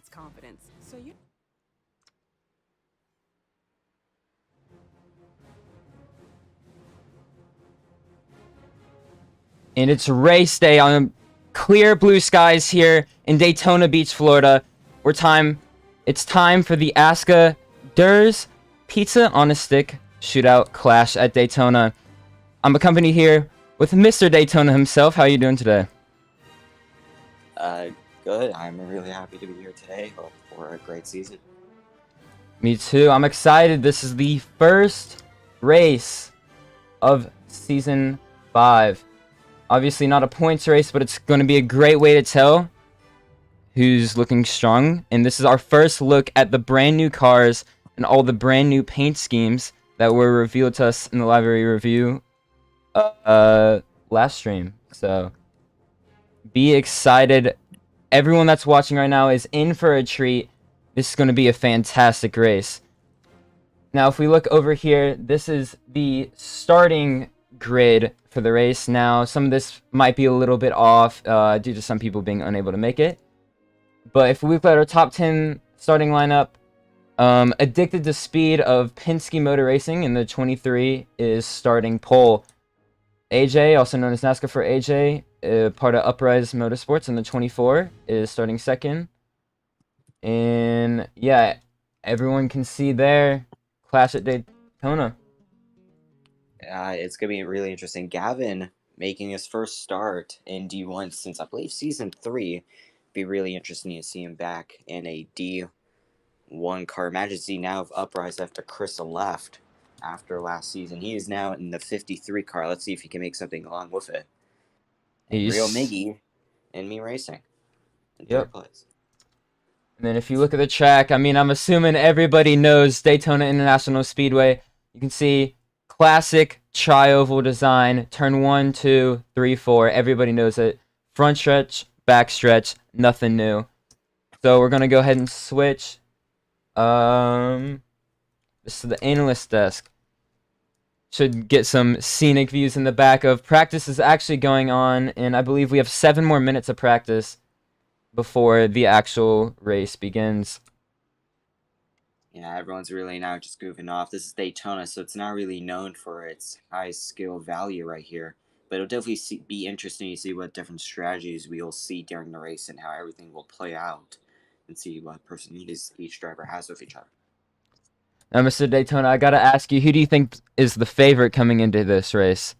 adds confidence. So you. And it's race day on clear blue skies here in Daytona Beach, Florida. It's time for the ASCA Durs Pizza on a Stick Shootout Clash at Daytona. I'm accompanied here with Mr. Daytona himself. How are you doing today? Good. I'm really happy to be here today. Hope for a great season. Me too. I'm excited. This is the first race of Season 5. Obviously not a points race, but it's going to be a great way to tell who's looking strong. And this is our first look at the brand new cars and all the brand new paint schemes that were revealed to us in the library review last stream. So be excited. Everyone that's watching right now is in for a treat. This is going to be a fantastic race. Now, if we look over here, this is the starting grid for the race. Now, some of this might be a little bit off due to some people being unable to make it. But if we look at our top 10 starting lineup, Addicted to Speed of Penske Motor Racing in the 23 is starting pole. AJ, also known as NASCAR for AJ, part of Uprise Motorsports in the 24, is starting second. And yeah, everyone can see there, Clash at Daytona. It's going to be really interesting. Gavin making his first start in D1 since, I believe, Season 3. Be really interesting to see him back in a D1 car. Imagine seeing now of Uprise after Chris left after last season. He is now in the 53 car. Let's see if he can make something along with it. And Real Miggy and me racing in third place. And then if you look at the track, I mean, I'm assuming everybody knows Daytona International Speedway. You can see classic tri-oval design, turn 1, 2, 3, 4. Everybody knows it. Front stretch, back stretch, nothing new. So we're going to go ahead and switch. This is the analyst desk. Should get some scenic views in the back of practice is actually going on, and I believe we have 7 more minutes of practice before the actual race begins. Yeah, everyone's really now just goofing off. This is Daytona, so it's not really known for its high skill value right here. But it'll definitely be interesting to see what different strategies we'll see during the race and how everything will play out, and see what personalities each driver has with each other. Now, Mr. Daytona, I gotta ask you, who do you think is the favorite coming into this race?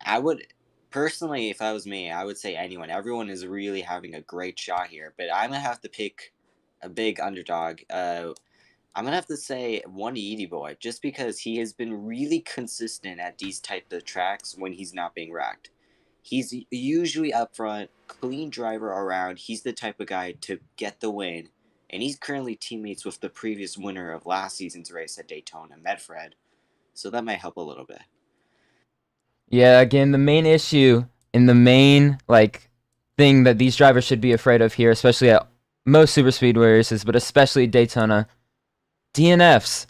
I would, personally, if that was me, I would say anyone. Everyone is really having a great shot here, but I'm going to have to pick a big underdog. I'm going to have to say one Edie Boy, just because he has been really consistent at these type of tracks when he's not being wrecked. He's usually up front, clean driver around. He's the type of guy to get the win, and he's currently teammates with the previous winner of last season's race at Daytona, Medfred, so that might help a little bit. Yeah, again, the main issue and the main thing that these drivers should be afraid of here, especially at most super speedway races, but especially Daytona, DNFs.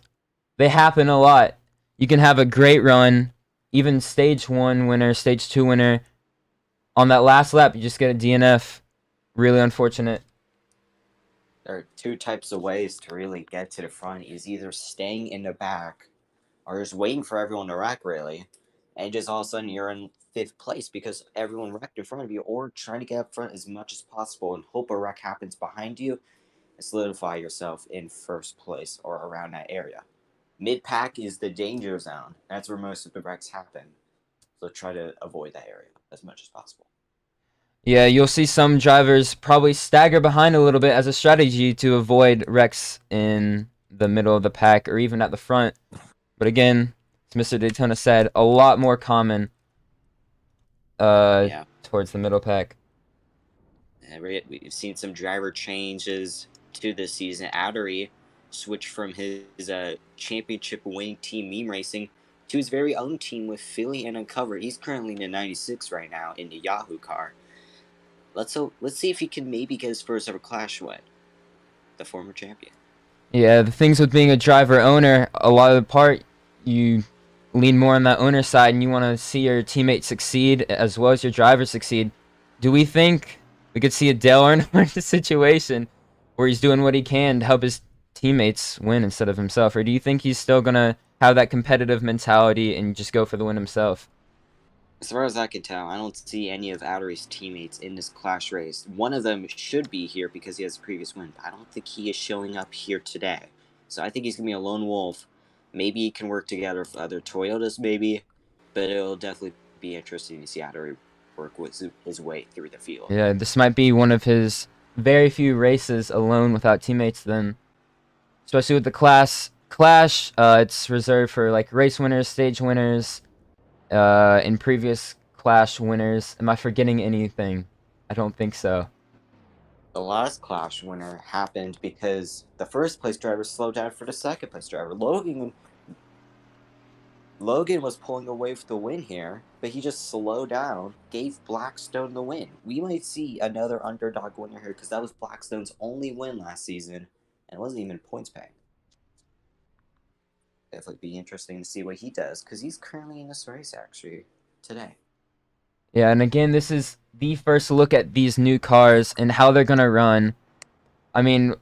They happen a lot. You can have a great run, even stage 1 winner, stage 2 winner. On that last lap, you just get a DNF. Really unfortunate. There are 2 types of ways to really get to the front. Is either staying in the back or just waiting for everyone to wreck, really. And just all of a sudden you're in 5th place because everyone wrecked in front of you, or trying to get up front as much as possible and hope a wreck happens behind you and solidify yourself in 1st place or around that area. Mid-pack is the danger zone. That's where most of the wrecks happen. So try to avoid that area as much as possible. Yeah, you'll see some drivers probably stagger behind a little bit as a strategy to avoid wrecks in the middle of the pack or even at the front. But again, as Mr. Daytona said, a lot more common towards the middle pack. We've seen some driver changes to this season. Addery switched from his championship winning team Meme Racing to his very own team with Philly and Uncover. He's currently in the 96 right now in the Yahoo car. Let's see if he can maybe get his first ever Clash win. The former champion. Yeah, the things with being a driver owner, a lot of the part you lean more on that owner side and you want to see your teammates succeed as well as your driver succeed. Do we think we could see a Dale Earnhardt situation or he's doing what he can to help his teammates win instead of himself? Or do you think he's still gonna have that competitive mentality and just go for the win himself? As far as I can tell, I don't see any of Outer's teammates in this clash race. One of them should be here because he has a previous win, but I don't think he is showing up here today. So I think he's going to be a lone wolf. Maybe he can work together with other Toyotas, maybe, but it'll definitely be interesting to see Outer work his way through the field. Yeah, this might be one of his very few races alone without teammates then. Especially with the clash, it's reserved for like race winners, stage winners, in previous clash winners. Am I forgetting anything? I don't think so. The last clash winner happened because the first place driver slowed down for the second place driver. Logan was pulling away for the win here, but he just slowed down, gave Blackstone the win. We might see another underdog winner here because that was Blackstone's only win last season, and it wasn't even points paying. Definitely be interesting to see what he does because he's currently in this race actually today. Yeah, and again, this is the first look at these new cars and how they're gonna run. I mean,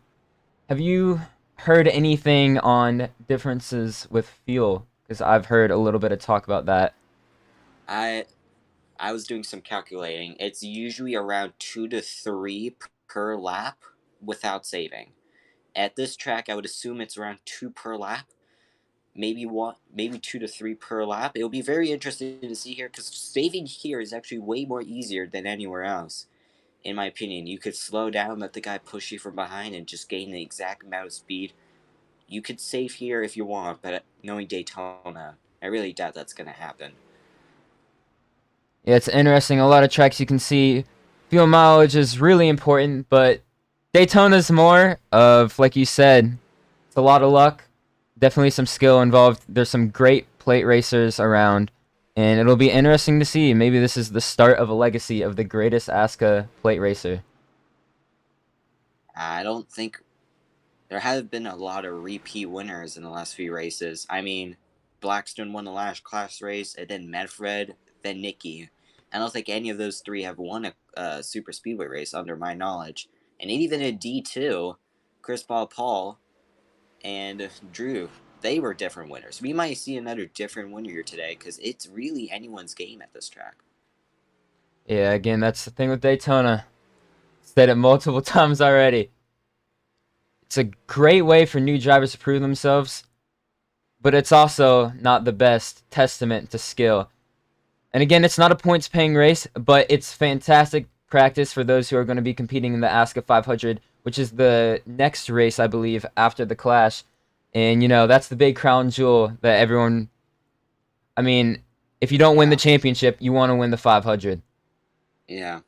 have you heard anything on differences with fuel? Because I've heard a little bit of talk about that. I was doing some calculating. It's usually around 2 to 3 per lap without saving. At this track, I would assume it's around 2 per lap. Maybe 2 to 3 per lap. It'll be very interesting to see here because saving here is actually way more easier than anywhere else. In my opinion, you could slow down, let the guy push you from behind, and just gain the exact amount of speed. You could save here if you want, but knowing Daytona, I really doubt that's going to happen. Yeah, it's interesting. A lot of tracks you can see fuel mileage is really important, but Daytona's more of, like you said, it's a lot of luck. Definitely some skill involved. There's some great plate racers around, and it'll be interesting to see. Maybe this is the start of a legacy of the greatest ASCA plate racer. I don't think there have been a lot of repeat winners in the last few races. I mean, Blackstone won the last class race, and then Medfred, then Nicky. I don't think any of those three have won a super speedway race under my knowledge. And even in D2, Chris Paul, and Drew, they were different winners. We might see another different winner here today because it's really anyone's game at this track. Yeah, again, that's the thing with Daytona. Said it multiple times already. It's a great way for new drivers to prove themselves, but it's also not the best testament to skill. And again, it's not a points paying race, but it's fantastic practice for those who are going to be competing in the ASCA 500, which is the next race, I believe, after the Clash. And, you know, that's the big crown jewel that everyone... I mean, if you don't win the championship, you want to win the 500. Yeah.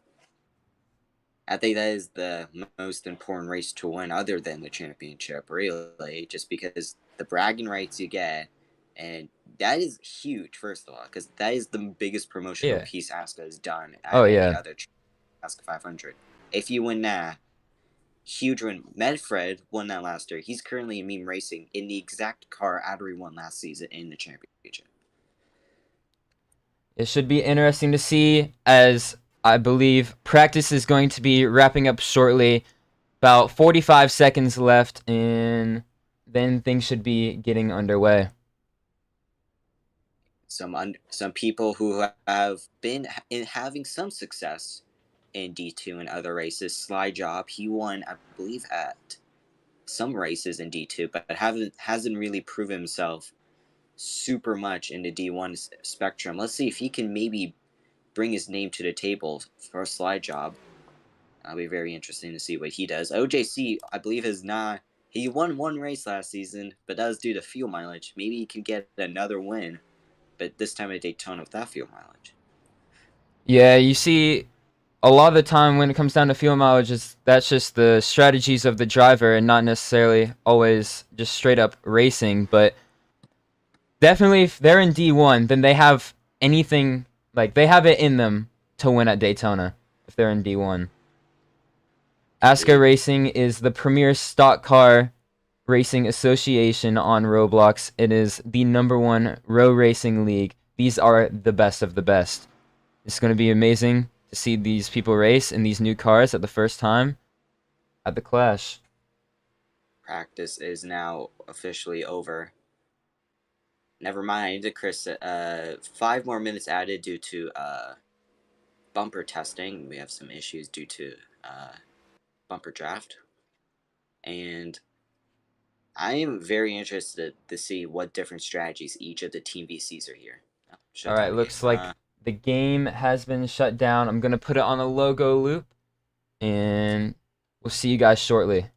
I think that is the most important race to win other than the championship, really, just because the bragging rights you get, and that is huge, first of all, because that is the biggest promotional piece ASCA has done at any other ASCA 500. If you win that, huge win. Medfred won that last year. He's currently in meme racing in the exact car Addery won last season in the championship. It should be interesting to see, as I believe practice is going to be wrapping up shortly. About 45 seconds left, and then things should be getting underway. Some people who have been having some success in D2 and other races. Sly Job, he won, I believe, at some races in D2, but hasn't really proven himself super much in the D1 spectrum. Let's see if he can maybe bring his name to the table for a Sly Job. That'll be very interesting to see what he does. OJC, I believe, he won one race last season, but that was due to fuel mileage. Maybe he can get another win, but this time at Daytona without fuel mileage. Yeah, you see, a lot of the time when it comes down to fuel mileage, that's just the strategies of the driver and not necessarily always just straight up racing. But definitely, if they're in D1, then they have anything, like, they have it in them to win at Daytona if they're in D1. ASCA Racing is the premier stock car racing association on Roblox. It is the #1 row racing league. These are the best of the best. It's going to be amazing to see these people race in these new cars at the first time at the Clash. practice is now officially over. Never mind, Chris. 5 more minutes added due to bumper testing. We have some issues due to bumper draft, and I am very interested to see what different strategies each of the Team VCs are here. Oh, shut All right, down again. looks like the game has been shut down. I'm gonna put it on a logo loop, and we'll see you guys shortly.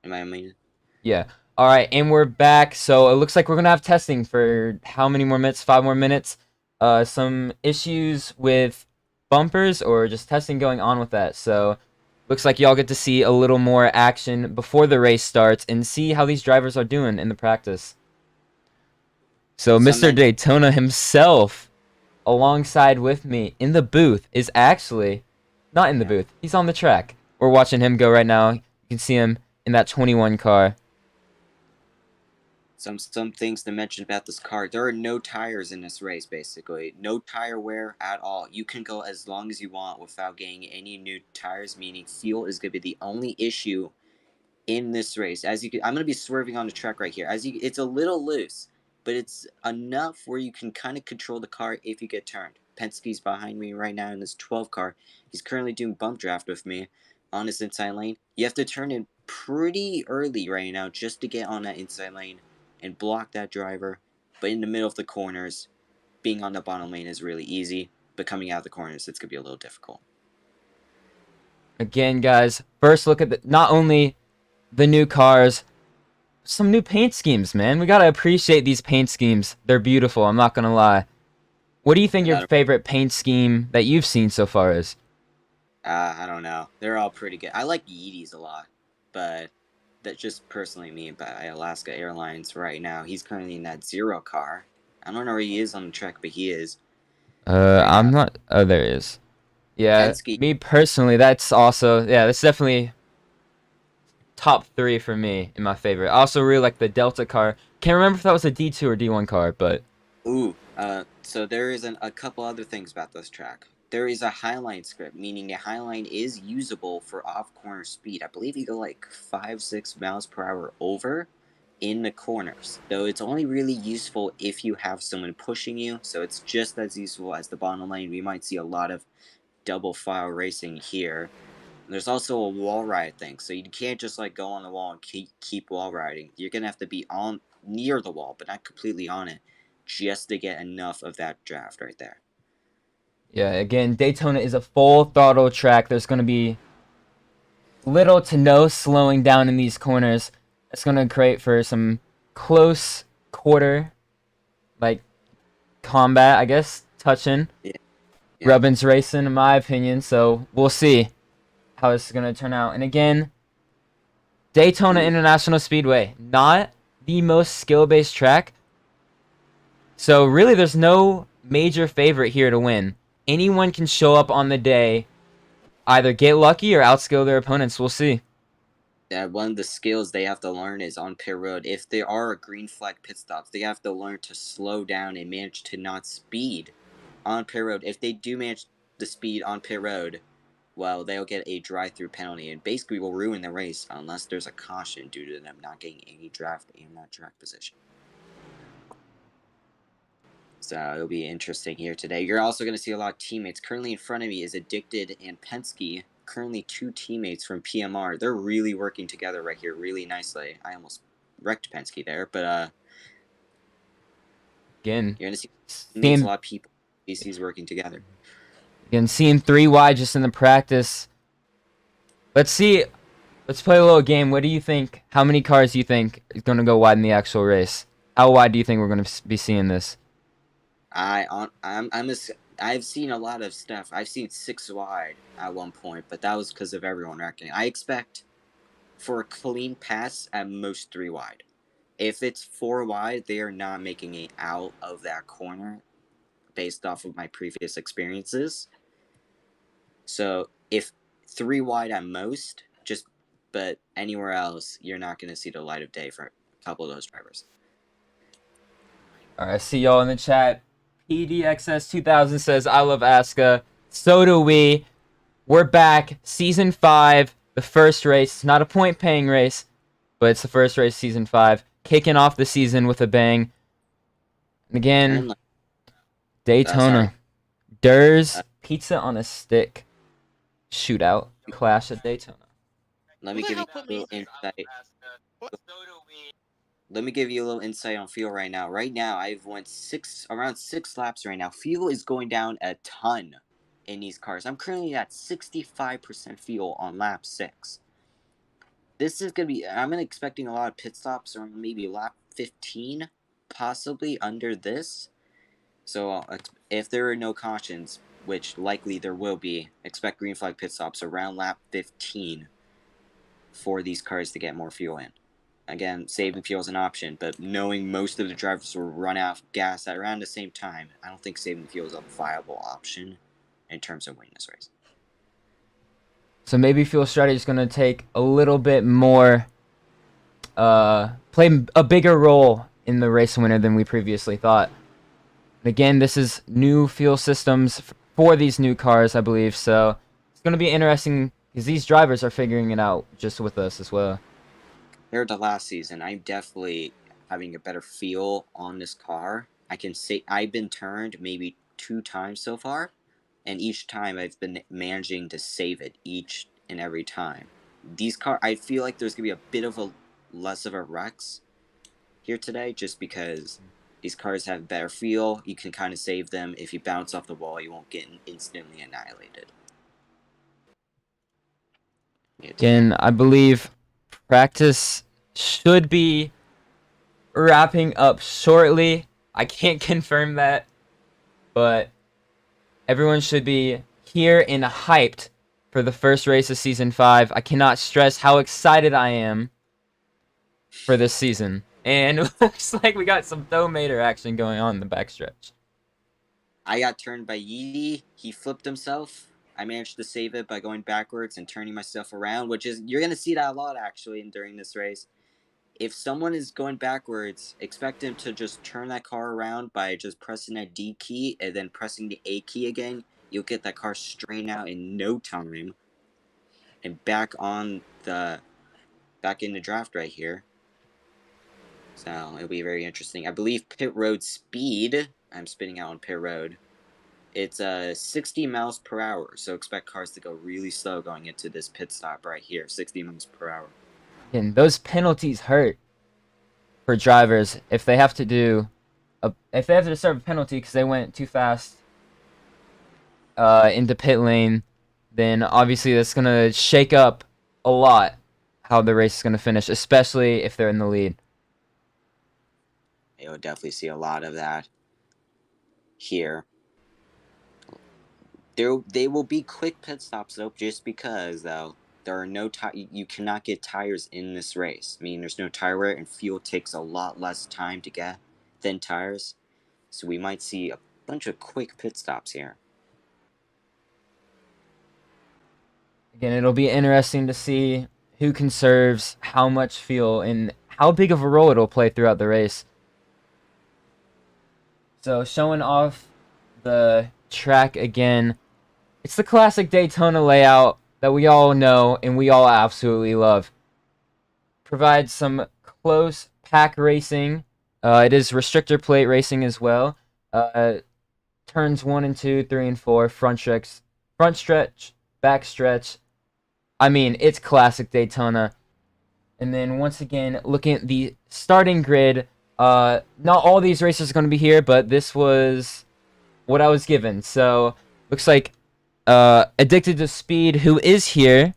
Am I muted? Yeah. All right, and we're back. So it looks like we're gonna have testing for how many more minutes? 5 more minutes. Some issues with bumpers or just testing going on with that. So looks like y'all get to see a little more action before the race starts and see how these drivers are doing in the practice. So Mr. Daytona himself, alongside with me in the booth, is actually not in the booth. He's on the track. We're watching him go right now. You can see him in that 21 car. some things to mention about this car. There are no tires in this race, basically. No tire wear at all. You can go as long as you want without getting any new tires, meaning fuel is going to be the only issue in this race. As you can, I'm going to be swerving on the track right here. It's a little loose, but it's enough where you can kind of control the car if you get turned. Penske's behind me right now in this 12 car. He's currently doing bump draft with me on his inside lane. You have to turn in pretty early right now just to get on that inside lane and block that driver. But in the middle of the corners, being on the bottom lane is really easy. But coming out of the corners, it's going to be a little difficult. Again, guys, first look at not only the new cars, some new paint schemes, man. We gotta appreciate these paint schemes. They're beautiful, I'm not gonna lie. What do you think your favorite paint scheme that you've seen so far is? I don't know. They're all pretty good. I like Yeety's a lot, but that's just personally me. But Alaska Airlines right now, he's currently in that 0 car. I don't know where he is on the track, but he is. I'm not. Oh, there he is. Yeah, Penske. me personally, that's also, yeah, that's definitely top 3 for me in my favorite. I also really like the Delta car. Can't remember if that was a D2 or D1 car, but So there is a couple other things about this track. There is a highline script, meaning the highline is usable for off-corner speed. I believe you go like 5-6 miles per hour over in the corners, though it's only really useful if you have someone pushing you, so it's just as useful as the bottom lane. We might see a lot of double file racing here. There's also a wall ride thing, so you can't just like go on the wall and keep wall riding. You're gonna have to be on near the wall, but not completely on it, just to get enough of that draft right there. yeah, again, Daytona is a full throttle track. There's gonna be little to no slowing down in these corners. It's gonna create for some close quarter, like combat, I guess, touching. Yeah. Rubbin's racing, in my opinion. So we'll see how this is gonna turn out. And again, Daytona International Speedway, not the most skill-based track. So really, there's no major favorite here to win. Anyone can show up on the day, either get lucky or outskill their opponents. We'll see. Yeah, one of the skills they have to learn is on pit road. If there are green flag pit stops, they have to learn to slow down and manage to not speed on pit road. If they do manage to speed on pit road, well, they'll get a drive-through penalty and basically will ruin the race unless there's a caution due to them not getting any draft in that track position. So it'll be interesting here today. You're also going to see a lot of teammates. Currently in front of me is Addicted and Penske. Currently 2 teammates from PMR. They're really working together right here really nicely. I almost wrecked Penske there, but Again, you're going to see a lot of people. DC's working together. Again, seeing 3 wide just in the practice. Let's see. Let's play a little game. What do you think? How many cars do you think is going to go wide in the actual race? How wide do you think we're going to be seeing this? I've seen a lot of stuff. I've seen 6 wide at one point, but that was because of everyone wrecking. I expect for a clean pass at most 3 wide. If it's 4 wide, they are not making it out of that corner based off of my previous experiences. So if 3 wide at most, but anywhere else, you're not going to see the light of day for a couple of those drivers. All right, see y'all in the chat. PDXS2000 says, I love ASCA. So do we. We're back. Season 5. The first race. It's not a point-paying race, but it's the first race, Season 5. Kicking off the season with a bang. And again, Daytona. Durs. Pizza on a stick. Shootout. Clash at Daytona. Let me give you a little insight. Let me give you a little insight on fuel right now. Right now, I've went around 6 laps right now. Fuel is going down a ton in these cars. I'm currently at 65% fuel on lap 6. This is going to be, I'm expecting a lot of pit stops around maybe lap 15, possibly under this. So if there are no cautions, which likely there will be, expect green flag pit stops around lap 15 for these cars to get more fuel in. Again, saving fuel is an option, but knowing most of the drivers will run out of gas at around the same time, I don't think saving fuel is a viable option in terms of winning this race. So maybe fuel strategy is going to take a little bit more, play a bigger role in the race winner than we previously thought. And again, this is new fuel systems for these new cars, I believe. So it's going to be interesting because these drivers are figuring it out just with us as well. Compared to last season, I'm definitely having a better feel on this car. I can say I've been turned maybe 2 times so far, and each time I've been managing to save it each and every time. These cars, I feel like there's gonna be a bit of a less of a wrecks here today, just because these cars have better feel. You can kind of save them. If you bounce off the wall, you won't get instantly annihilated. Again, I believe practice should be wrapping up shortly. I can't confirm that, but everyone should be here and hyped for the first race of Season 5. I cannot stress how excited I am for this season. And it looks like we got some Thowmater action going on in the backstretch. I got turned by Yeedy. He flipped himself. I managed to save it by going backwards and turning myself around, which is, you're going to see that a lot actually during this race. If someone is going backwards, expect him to just turn that car around by just pressing that D key and then pressing the A key again. You'll get that car straightened out in no time and back in the draft right here. So it'll be very interesting. I believe pit road speed, I'm spinning out on pit road, it's 60 miles per hour, so expect cars to go really slow going into this pit stop right here, 60 miles per hour. And those penalties hurt for drivers if they have to serve a penalty because they went too fast into pit lane. Then obviously that's gonna shake up a lot how the race is gonna finish, especially if they're in the lead. You'll definitely see a lot of that here. They will be quick pit stops though, just because though there are no you cannot get tires in this race. I mean, there's no tire wear, and fuel takes a lot less time to get than tires, so we might see a bunch of quick pit stops here. Again, it'll be interesting to see who conserves how much fuel and how big of a role it'll play throughout the race. So showing off the track again. It's the classic Daytona layout that we all know and we all absolutely love. Provides some close pack racing. It is restrictor plate racing as well. Turns 1 and 2, 3 and 4, front stretch, back stretch. I mean, it's classic Daytona. And then once again, looking at the starting grid, not all these races are going to be here, but this was what I was given. So looks like Addicted to Speed, who is here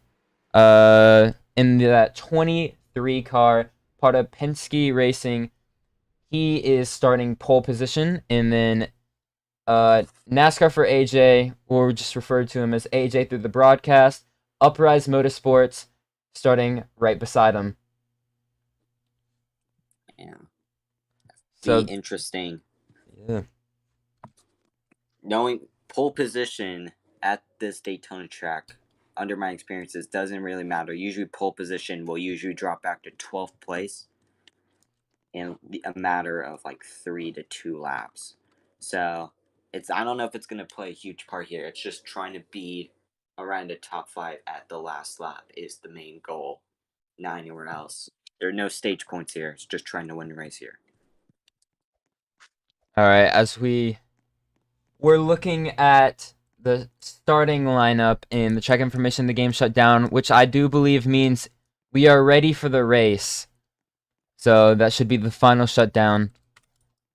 in that 23 car, part of Penske Racing. He is starting pole position, and then NASCAR for AJ, or just referred to him as AJ through the broadcast. Uprise Motorsports starting right beside him. Yeah. So be interesting. Yeah. Knowing pole position at this Daytona track, under my experiences, doesn't really matter. Usually pole position will usually drop back to 12th place in a matter of like 3 to 2 laps. So I don't know if it's going to play a huge part here. It's just trying to be around the top 5 at the last lap is the main goal, not anywhere else. There are no stage points here. It's just trying to win the race here. All right, as we're looking at the starting lineup and the check information, the game shut down, which I do believe means we are ready for the race. So that should be the final shutdown,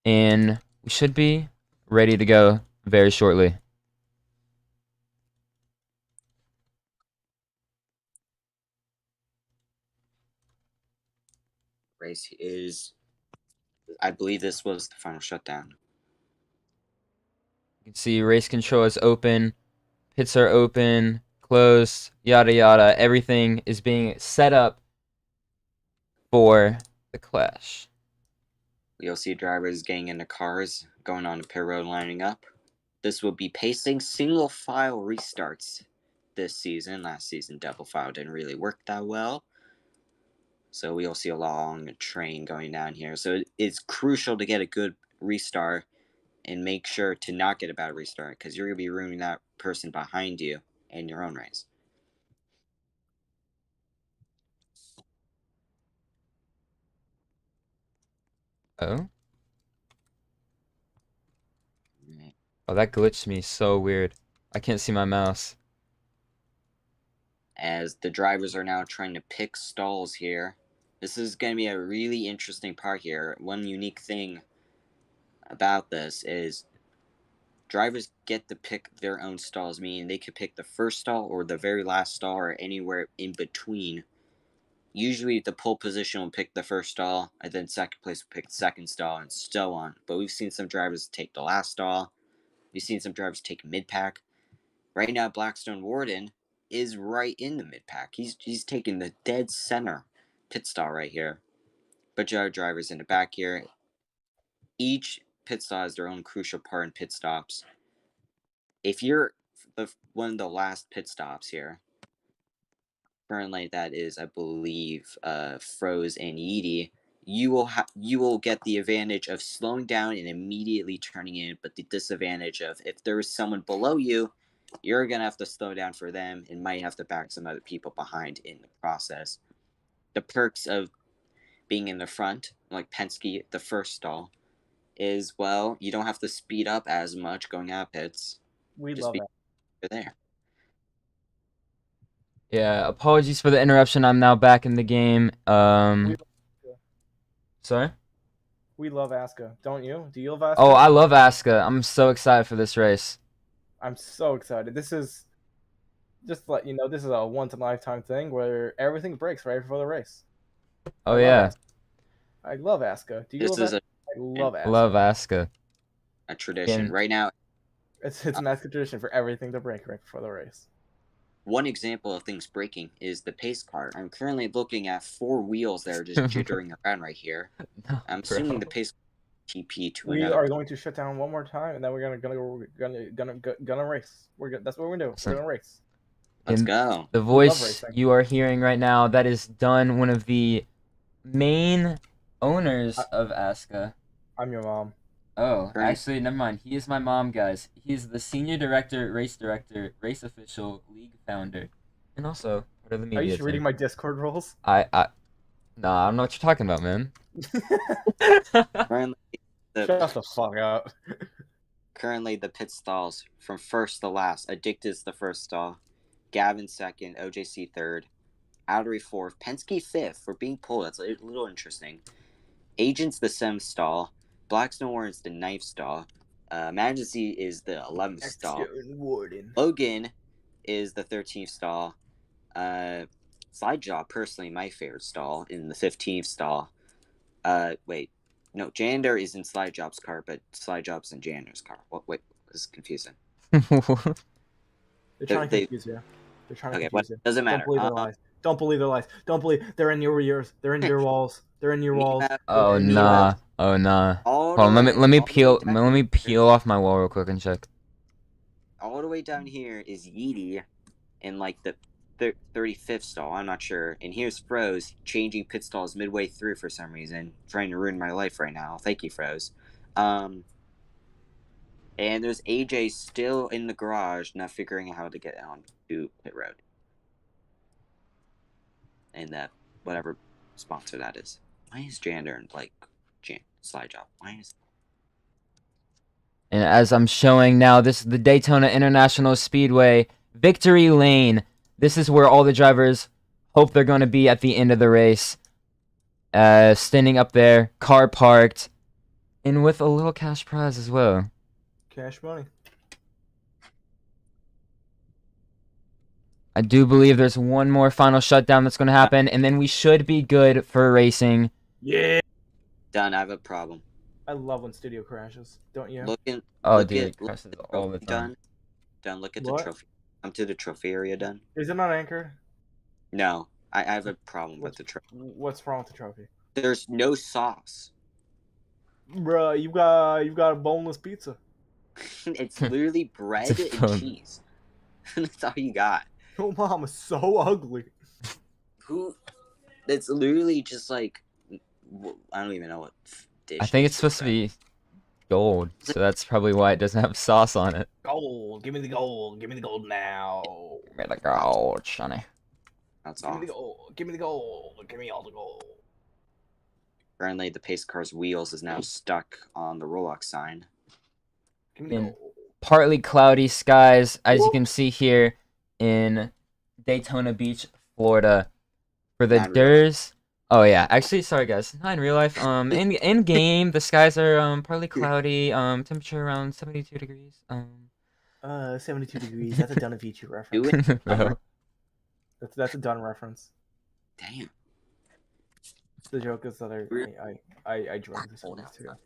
and we should be ready to go very shortly. Race is, I believe this was the final shutdown. You can see race control is open, pits are open, closed, yada yada. Everything is being set up for the clash. You'll see drivers getting into cars, going on the pit road, lining up. This will be pacing single file restarts this season. Last season, double file didn't really work that well. So we'll see a long train going down here. So it's crucial to get a good restart and make sure to not get a bad restart because you're going to be ruining that person behind you in your own race. Oh? Oh, that glitched me so weird. I can't see my mouse. As the drivers are now trying to pick stalls here. This is going to be a really interesting part here. One unique thing about this is drivers get to pick their own stalls, meaning they could pick the first stall or the very last stall or anywhere in between. Usually the pole position will pick the first stall, and then second place will pick the second stall, and so on. But we've seen some drivers take the last stall. We've seen some drivers take mid-pack. Right now, Blackstone Warden is right in the mid-pack. He's taking the dead center pit stall right here. But your drivers in the back here. Each pit stop has their own crucial part in pit stops. If you're one of the last pit stops here, currently that is, I believe, Froze and Yeety, you will get the advantage of slowing down and immediately turning in, but the disadvantage of if there is someone below you, you're gonna have to slow down for them and might have to back some other people behind in the process. The perks of being in the front, like Penske, the first stall, is, well, you don't have to speed up as much going out of pits. We Just love be that. there. Yeah, apologies for the interruption. I'm now back in the game. Sorry? We love ASCA, don't you? Do you love ASCA? Oh, I love ASCA. I'm so excited for this race. I'm so excited. This is, just to let you know, this is a once-in-a-lifetime thing where everything breaks right before the race. Oh, I love yeah. ASCA. I love ASCA. Do you This love is ASCA? I love I ASCA. love ASCA. a tradition. And- Right now, It's an ASCA tradition for everything to break right before the race. one example of things breaking is the pace car. I'm currently looking at 4 wheels that are just jittering around right here. No, I'm bro. assuming the pace TP to We another. are going to shut down one more time, and then we're gonna race. That's what we're gonna do. We're gonna race. Let's And go. The love voice racing. you are hearing right now, that is Dunn, one of the main owners of ASCA. I'm your mom. Oh, Right. actually, never mind. He is my mom, guys. He's the senior director, race official, league founder, and also part of the Are media you team. reading my Discord rules? Nah, I don't know what you're talking about, man. Currently, Shut the fuck up. currently the pit stalls from first to last. Addicted's the first stall. Gavin second. OJC third. Outery fourth. Penske fifth for being pulled. That's a little interesting. Agent's the 7th stall. Blackstone Warren's the 9th stall. Majesty is the 11th stall. Warden. Logan is the 13th stall. Slide Job, personally, my favorite stall, in the 15th stall. Wait. No, Jander is in Slide Job's car, but Slide Job's in Jander's car. Wait, this is confusing. They're trying to They- confuse you. They're trying to Okay, confuse what you. doesn't matter. Don't believe their lies. Don't believe their lies. Don't believe they're in your ears. They're in your walls. They're in your walls. Oh in your nah. walls. Oh nah. All Hold on, the let way- me all the peel way down- let me peel off my wall real quick and check. All the way down here is Yeety in like the 35th stall. I'm not sure. And here's Froze changing pit stalls midway through for some reason, trying to ruin my life right now. Thank you, Froze. And there's AJ still in the garage, not figuring out how to get on to pit road. And that whatever sponsor that is. Why is Jander and like Slide Job? Why is And as I'm showing now, this is the Daytona International Speedway victory lane. This is where all the drivers hope they're going to be at the end of the race. Standing up there, car parked, and with a little cash prize as well. Cash money. I do believe there's one more final shutdown that's going to happen, and then we should be good for racing. Yeah. done? I have a problem. I love when studio crashes. Don't you? Look at Dude, it look crashes at the all the trophy, time. Done. Look at What? the trophy. Come to the trophy area, done. Is it not anchored? No, I have a problem with the trophy. What's wrong with the trophy? There's no sauce. Bruh, you got a boneless pizza. It's literally bread It's a phone. and cheese. That's all you got. Your mom is so ugly. Who? It's literally just like I don't even know what I dish. think It it's is supposed to be gold, so that's probably why it doesn't have sauce on it. Gold. Give me the gold. Give me the gold now. Give me the gold, Sonny. That's Give me the awful. gold. Give me the gold. Give me all the gold. Currently, the pace car's wheels is now stuck on the Rolex sign. Give me the In gold. partly cloudy skies, as you can see here in Daytona Beach, Florida. For the Not in real life. Durs. Oh yeah, actually, sorry guys, not in real life. In game, the skies are partly cloudy. Temperature around 72 degrees. 72 degrees. That's a Dun and Feature Do reference. it. Bro. That's a Dun reference. Damn. The joke is that Really I drug the cold 70s too. outside.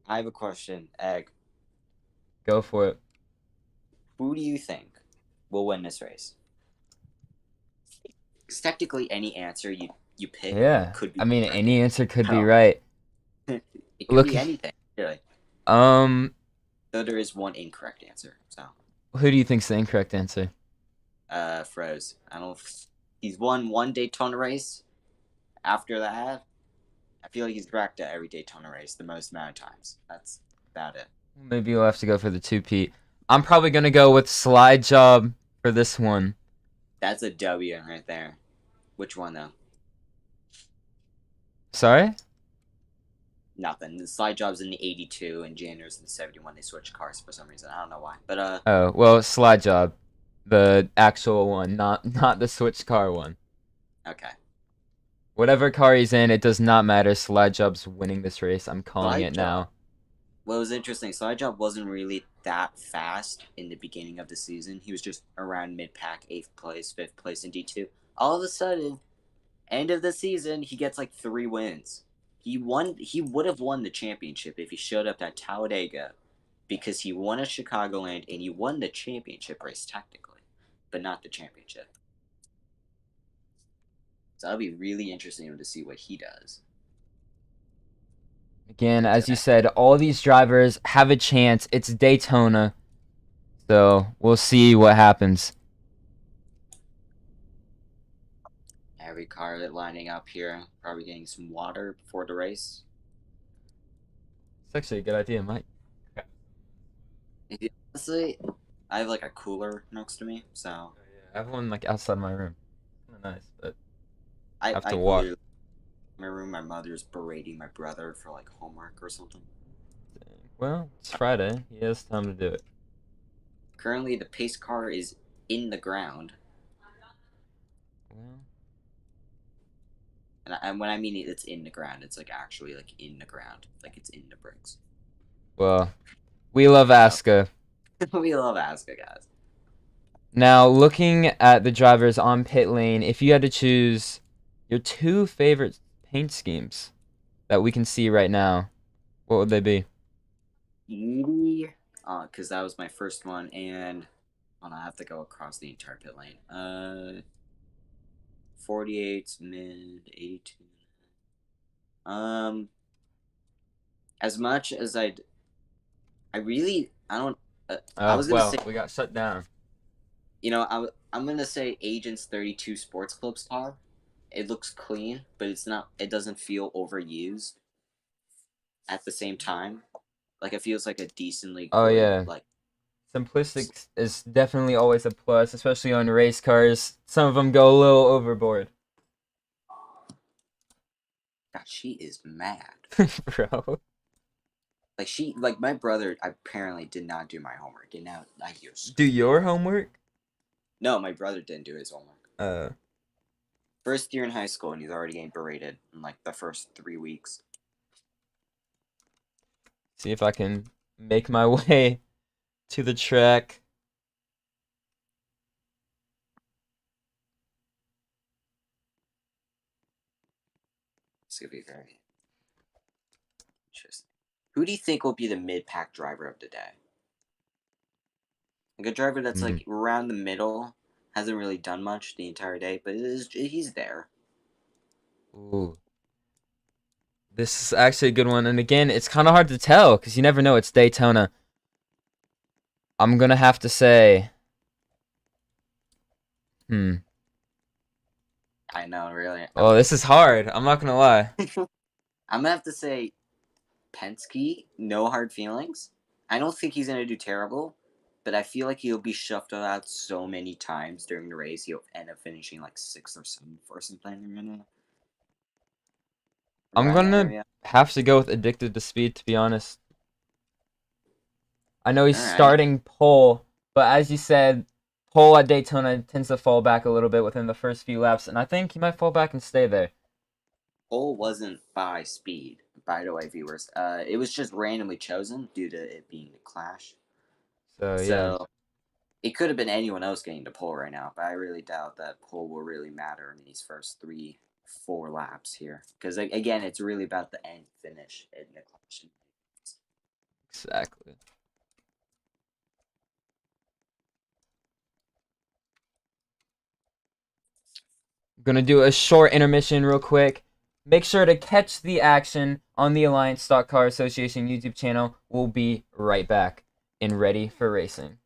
I have a question, Egg. Go for it. Who do you think will win this race? Because technically, any answer you pick Yeah, could be I mean, correct. any answer could be Oh. right. It could Look, be anything, really. um, Though there is one incorrect answer. So, who do you think's the incorrect answer? Froze. I don't. He's won one Daytona race. After that, I feel like he's wrecked at every Daytona race the most amount of times. That's about it. Maybe you'll have to go for the 2P. I'm probably gonna go with Slide Job for this one. That's a W right there. Which one though? Sorry? Nothing. The slide job's in the 82 and Janner's in the 71. They switched cars for some reason. I don't know why. But Oh, well, Slide Job. The actual one, not the switch car one. okay. Whatever car he's in, it does not matter. Slide Job's winning this race. I'm calling Slide it job. now. What was interesting, slide job wasn't really that fast in the beginning of the season. He was just around mid-pack, 8th place, 5th place in D2. All of a sudden, end of the season, he gets like 3 wins. He would have won the championship if he showed up at Talladega, because he won at Chicagoland and he won the championship race technically, but not the championship. So that'll be really interesting to see what he does. Again, as you said, all these drivers have a chance. It's Daytona. So, we'll see what happens. Every car lining up here, probably getting some water before the race. It's actually a good idea, Mike. Honestly, I have like a cooler next to me, so I have one like outside my room. Kind of nice, but I have to I walk. literally- my room. My mother's berating my brother for like homework or something. Well, it's Friday. He has time to do it. Currently, the pace car is in the ground, Well, and when I mean it's in the ground, it's like actually like in the ground, like it's in the bricks. well, we love ASCA. We love ASCA, guys. Now, looking at the drivers on pit lane, if you had to choose your 2 favorite paint schemes that we can see right now, what would they be? Edie, because that was my first one, and I have to go across the entire pit lane. 48 mid 82. As much as I don't. I was gonna say, we got shut down. I'm gonna say Agents 32 Sports Club's car. It looks clean, but it's not. It doesn't feel overused. At the same time, like it feels like a decently Oh, good, yeah. like. Simplistic is definitely always a plus, especially on race cars. Some of them go a little overboard. God, she is mad. Bro. Like my brother apparently did not do my homework, and now I hear. Do your homework? No, my brother didn't do his homework. First year in high school, and he's already getting berated in like the first 3 weeks. See if I can make my way to the track. It's gonna be very interesting. Who do you think will be the mid-pack driver of the day? Like a driver that's like around the middle, hasn't really done much the entire day, but he's there. Ooh. This is actually a good one. And again, it's kind of hard to tell because you never know. It's Daytona. I'm going to have to say... I know, really. Oh, this is hard. I'm not gonna lie. I'm gonna have to say Penske. No hard feelings. I don't think he's gonna do terrible, but I feel like he'll be shuffled out so many times during the race. He'll end up finishing like 6th or 7th or something. I'm Around that gonna area. have to go with Addicted to Speed, to be honest. I know he's All right. starting pole, but as you said, pole at Daytona tends to fall back a little bit within the first few laps, and I think he might fall back and stay there. Pole wasn't by speed, by the way, viewers. It was just randomly chosen due to it being a clash. So yeah, So it could have been anyone else getting the pole right now, but I really doubt that pole will really matter in these first 3-4 laps here. Because again, it's really about the end finish in the clash. exactly. Gonna do a short intermission real quick. Make sure to catch the action on the Alliance Stock Car Association YouTube channel. We'll be right back and ready for racing.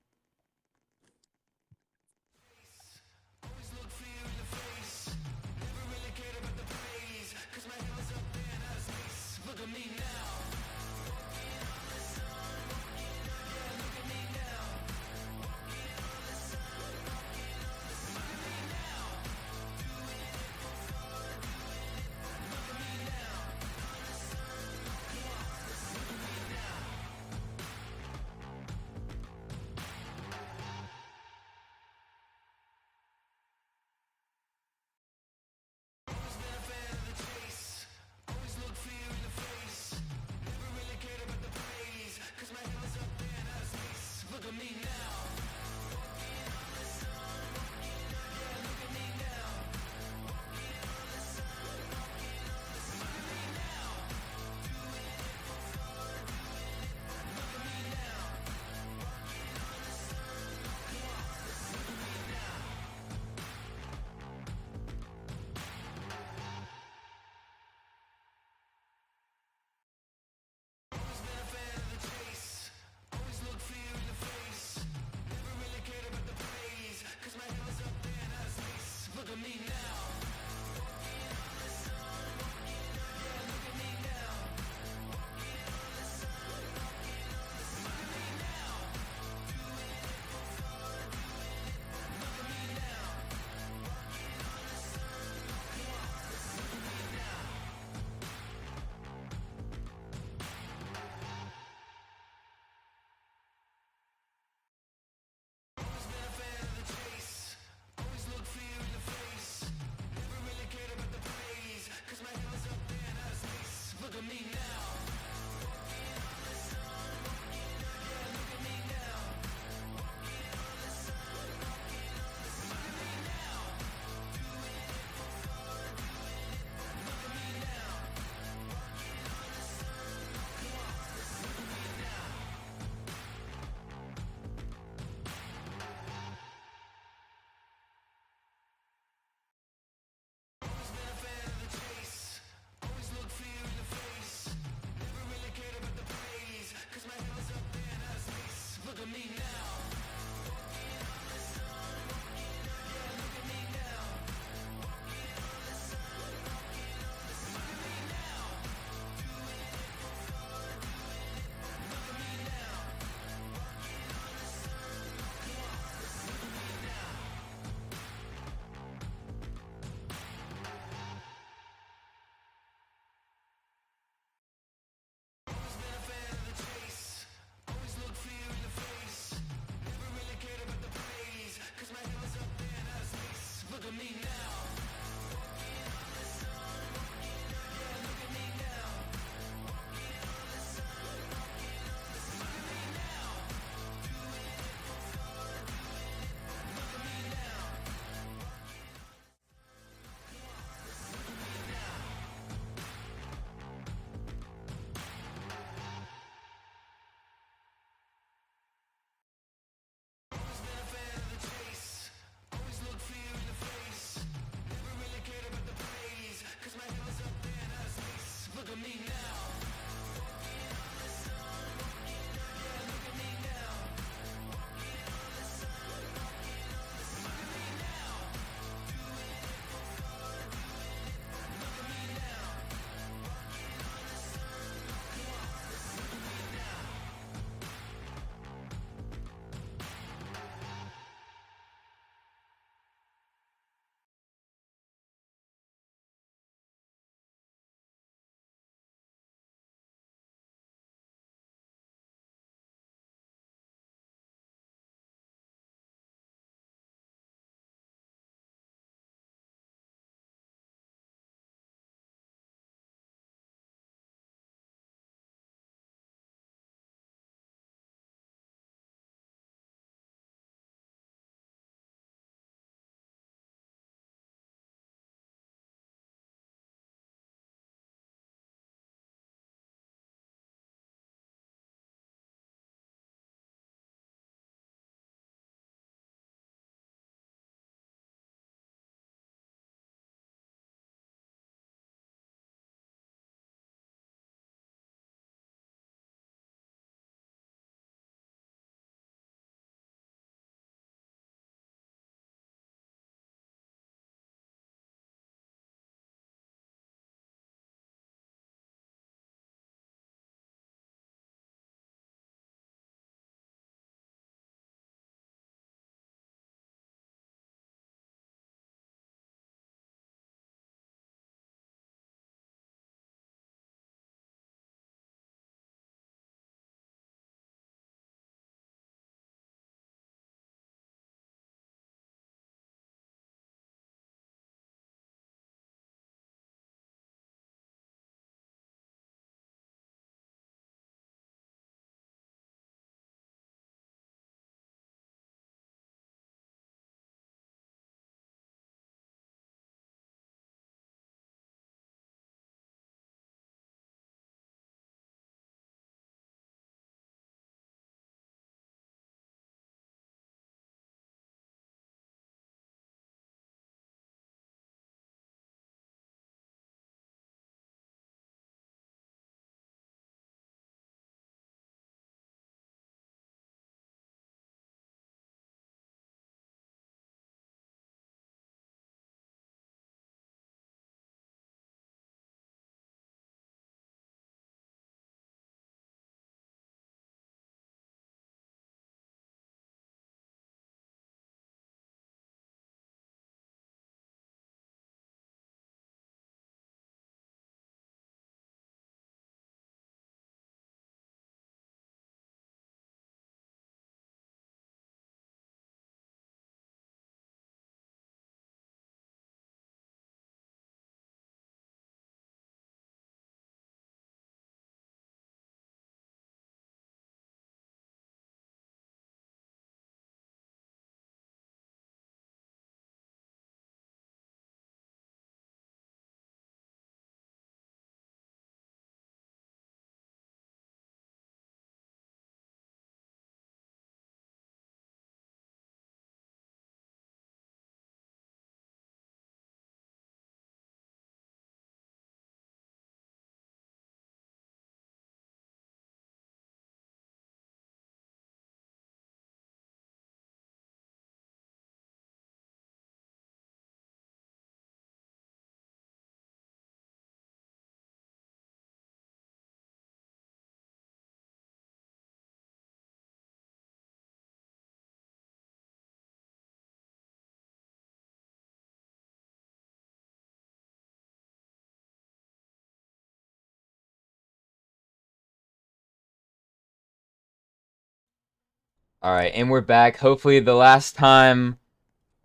All right, and we're back. Hopefully, the last time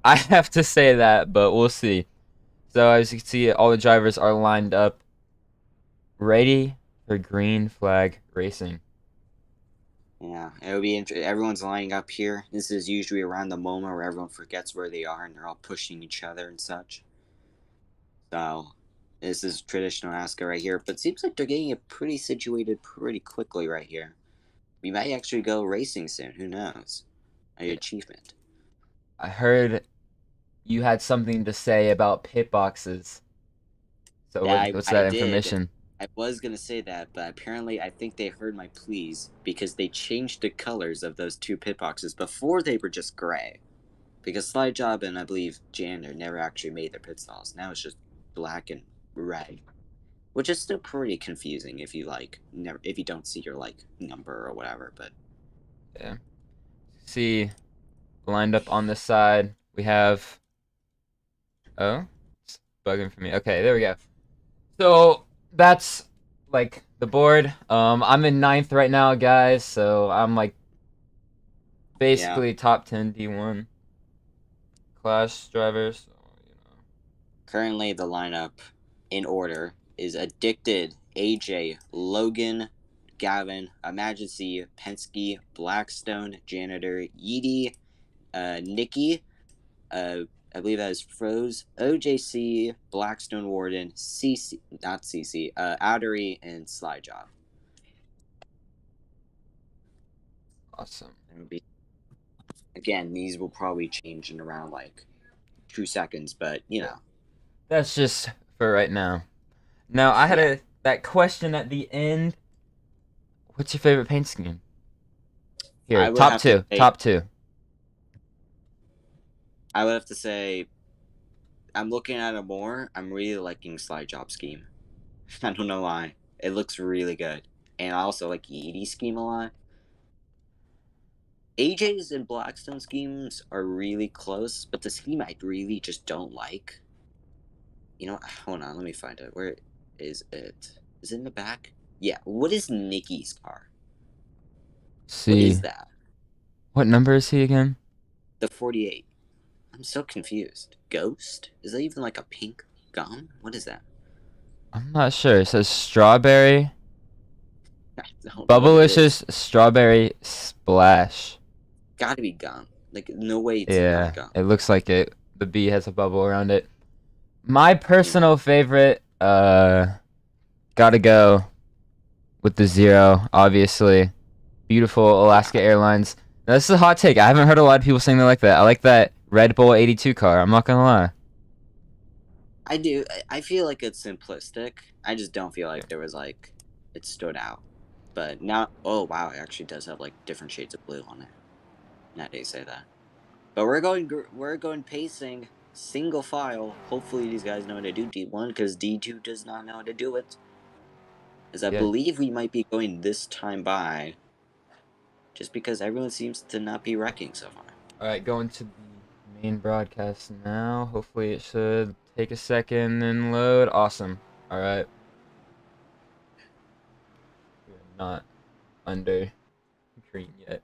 I have to say that, but we'll see. So, as you can see, all the drivers are lined up, ready for green flag racing. Yeah, it'll be interesting. Everyone's lining up here. This is usually around the moment where everyone forgets where they are and they're all pushing each other and such. So, this is traditional ASCA right here, but it seems like they're getting it pretty situated pretty quickly right here. We might actually go racing soon. Who knows? An achievement. I heard you had something to say about pit boxes. So, Yeah, what's I that did. information? I was gonna say that, but apparently I think they heard my pleas because they changed the colors of those two pit boxes. Before they were just gray. Because Slide Job and I believe Jander never actually made their pit stalls. Now it's just black and red. Which is still pretty confusing if you if you don't see your number or whatever, but Yeah. See, lined up on this side, we have. Oh, it's bugging for me. Okay, there we go. So that's like the board. I'm in 9th right now, guys. So I'm like yeah. basically top 10 D1 class drivers. So, Currently the lineup in order is Addicted, AJ, Logan, Gavin, Emergency, Penske, Blackstone, Janitor, Yeedy, Nikki, I believe that is Froze, OJC, Blackstone Warden, CC, not CC, Outery, and Slide Job. awesome. Again, these will probably change in around 2 seconds, but you know. That's just for right now. Now I had that question at the end. What's your favorite paint scheme? Here, I would top have to two. say, Top two. I would have to say, I'm looking at it more. I'm really liking Slide Job scheme. I don't know why. It looks really good, and I also like Yeedy scheme a lot. AJ's and Blackstone schemes are really close, but the scheme I really just don't like. You know, hold on, let me find it. Where is it? Is it in the back? Yeah. What is Nikki's car? What See, is that? what number is he again? The 48. I'm so confused. Ghost? Is that even like a pink gum? What is that? I'm not sure. It says strawberry. I don't know what it is. Bubblicious strawberry splash. Gotta be gum. Like, no way it's not Yeah, gum. it looks like it. The B has a bubble around it. My personal favorite, gotta go with the 0, obviously. Beautiful Alaska Airlines. Now, this is a hot take. I haven't heard a lot of people saying they like that. I like that Red Bull 82 car. I'm not gonna lie. I do. I feel like it's simplistic. I just don't feel like there was it stood out. But now, oh wow, it actually does have different shades of blue on it. Now they say that. But we're going pacing single file. Hopefully these guys know how to do D1 because D2 does not know how to do it. As I believe we might be going this time by, just because everyone seems to not be wrecking so far. All right, going to the main broadcast now. Hopefully it should take a second and load. Awesome. All right. We're not under green yet.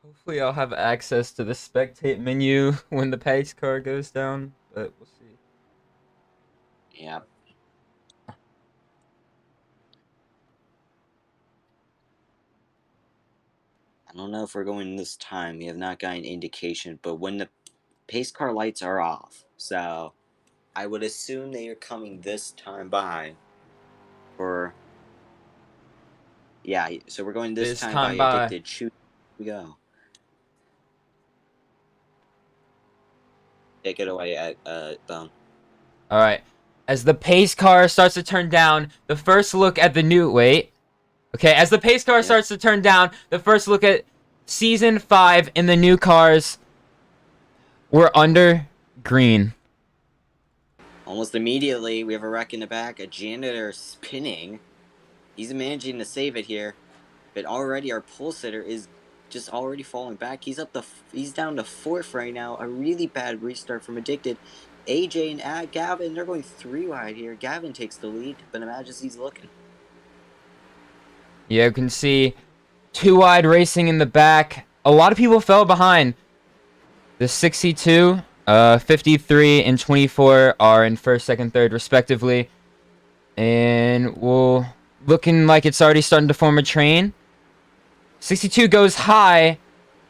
Hopefully I'll have access to the spectate menu when the pace car goes down, but we'll see. Yeah. I don't know if we're going this time. We have not got an indication, but when the pace car lights are off, so I would assume they are coming this time by for. Yeah, so we're going this time by Addicted. Shoot, we go. Take it away at Bone. All right. As the pace car starts to turn down, the first look at the new as the pace car starts to turn down, the first look at season 5 in the new cars, we're under green. Almost immediately, we have a wreck in the back. A janitor spinning. He's managing to save it here, but already our pole sitter is just already falling back. He's down to 4th right now. A really bad restart from Addicted. AJ and Gavin, they're going 3 wide here. Gavin takes the lead, but Majesty's looking. Yeah, you can see 2 wide racing in the back. A lot of people fell behind. The 62, 53, and 24 are in first, second, third, respectively. And looking like it's already starting to form a train. 62 goes high.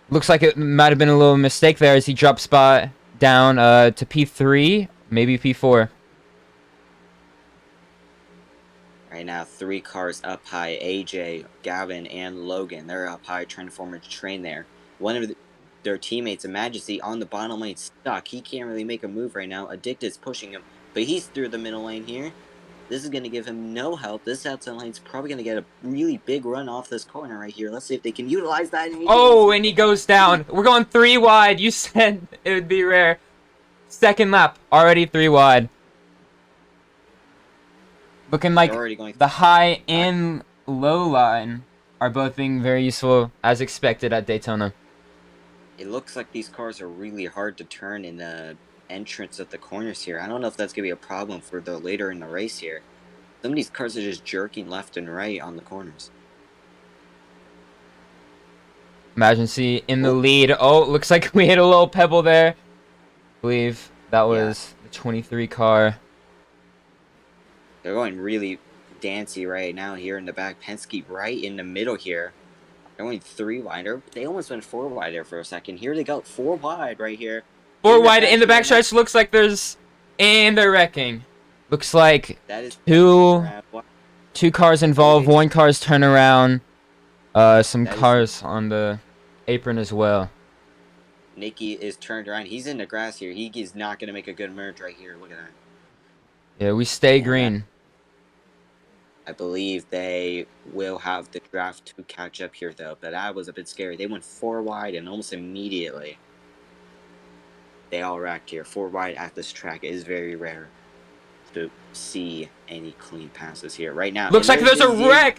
Looks like it might have been a little mistake there as he dropped spot down to P3, maybe P4. Right now, 3 cars up high. AJ, Gavin, and Logan. They're up high trying to form a train there. One of their teammates, Majesty, on the bottom lane stuck. He can't really make a move right now. Addicted's pushing him, but he's through the middle lane here. This is going to give him no help. This outside lane's probably going to get a really big run off this corner right here. Let's see if they can utilize that. Oh, and he goes down. We're going 3 wide. You said it would be rare. Second lap, already 3 wide. Looking like the high and low line are both being very useful as expected at Daytona. It looks like these cars are really hard to turn in the entrance of the corners here. I don't know if that's going to be a problem for the later in the race here. Some of these cars are just jerking left and right on the corners. Majesty in the lead. Oh, looks like we hit a little pebble there. I believe that was the 23 car. They're going really dancy right now here in the back. Penske right in the middle here. They're going 3 wide. They almost went 4 wide there for a second. Here they go, 4 wide right here. 4 wide in the back stretch. Looks like there's... And they're wrecking. Looks like that is 2 cars involved. 1 car's turnaround. Some cars on the apron as well. Nikki is turned around. He's in the grass here. He is not going to make a good merge right here. Look at that. Yeah, we stay green. I believe they will have the draft to catch up here, though. But that was a bit scary. They went 4 wide, and almost immediately they all wrecked here. 4 wide at this track is very rare to see any clean passes here. Right now, looks like there's a wreck.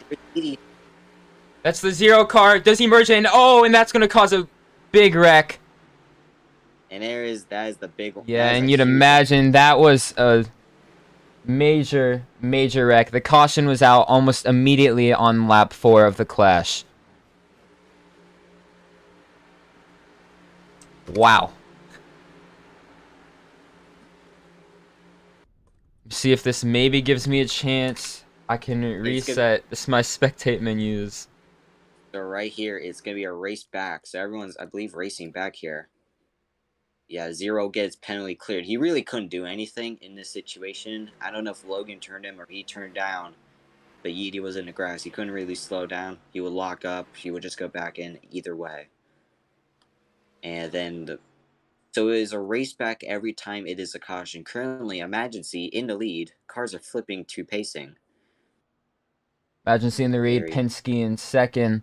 That's the 0 car. Does he merge in? Oh, and that's going to cause a big wreck. And that is the big one. Yeah, and you'd imagine that was a major wreck. The caution was out almost immediately on lap 4 of the clash. Wow. See if this maybe gives me a chance. I can reset. This is my spectate menus. So right here, it's going to be a race back. So everyone's, I believe, racing back here. Yeah, 0 gets penalty cleared. He really couldn't do anything in this situation. I don't know if Logan turned him or he turned down. But Yeedy was in the grass. He couldn't really slow down. He would lock up. He would just go back in either way. And then, so it is a race back every time it is a caution. Currently, Emergency in the lead. Cars are flipping to pacing. Emergency in the lead. Penske in second.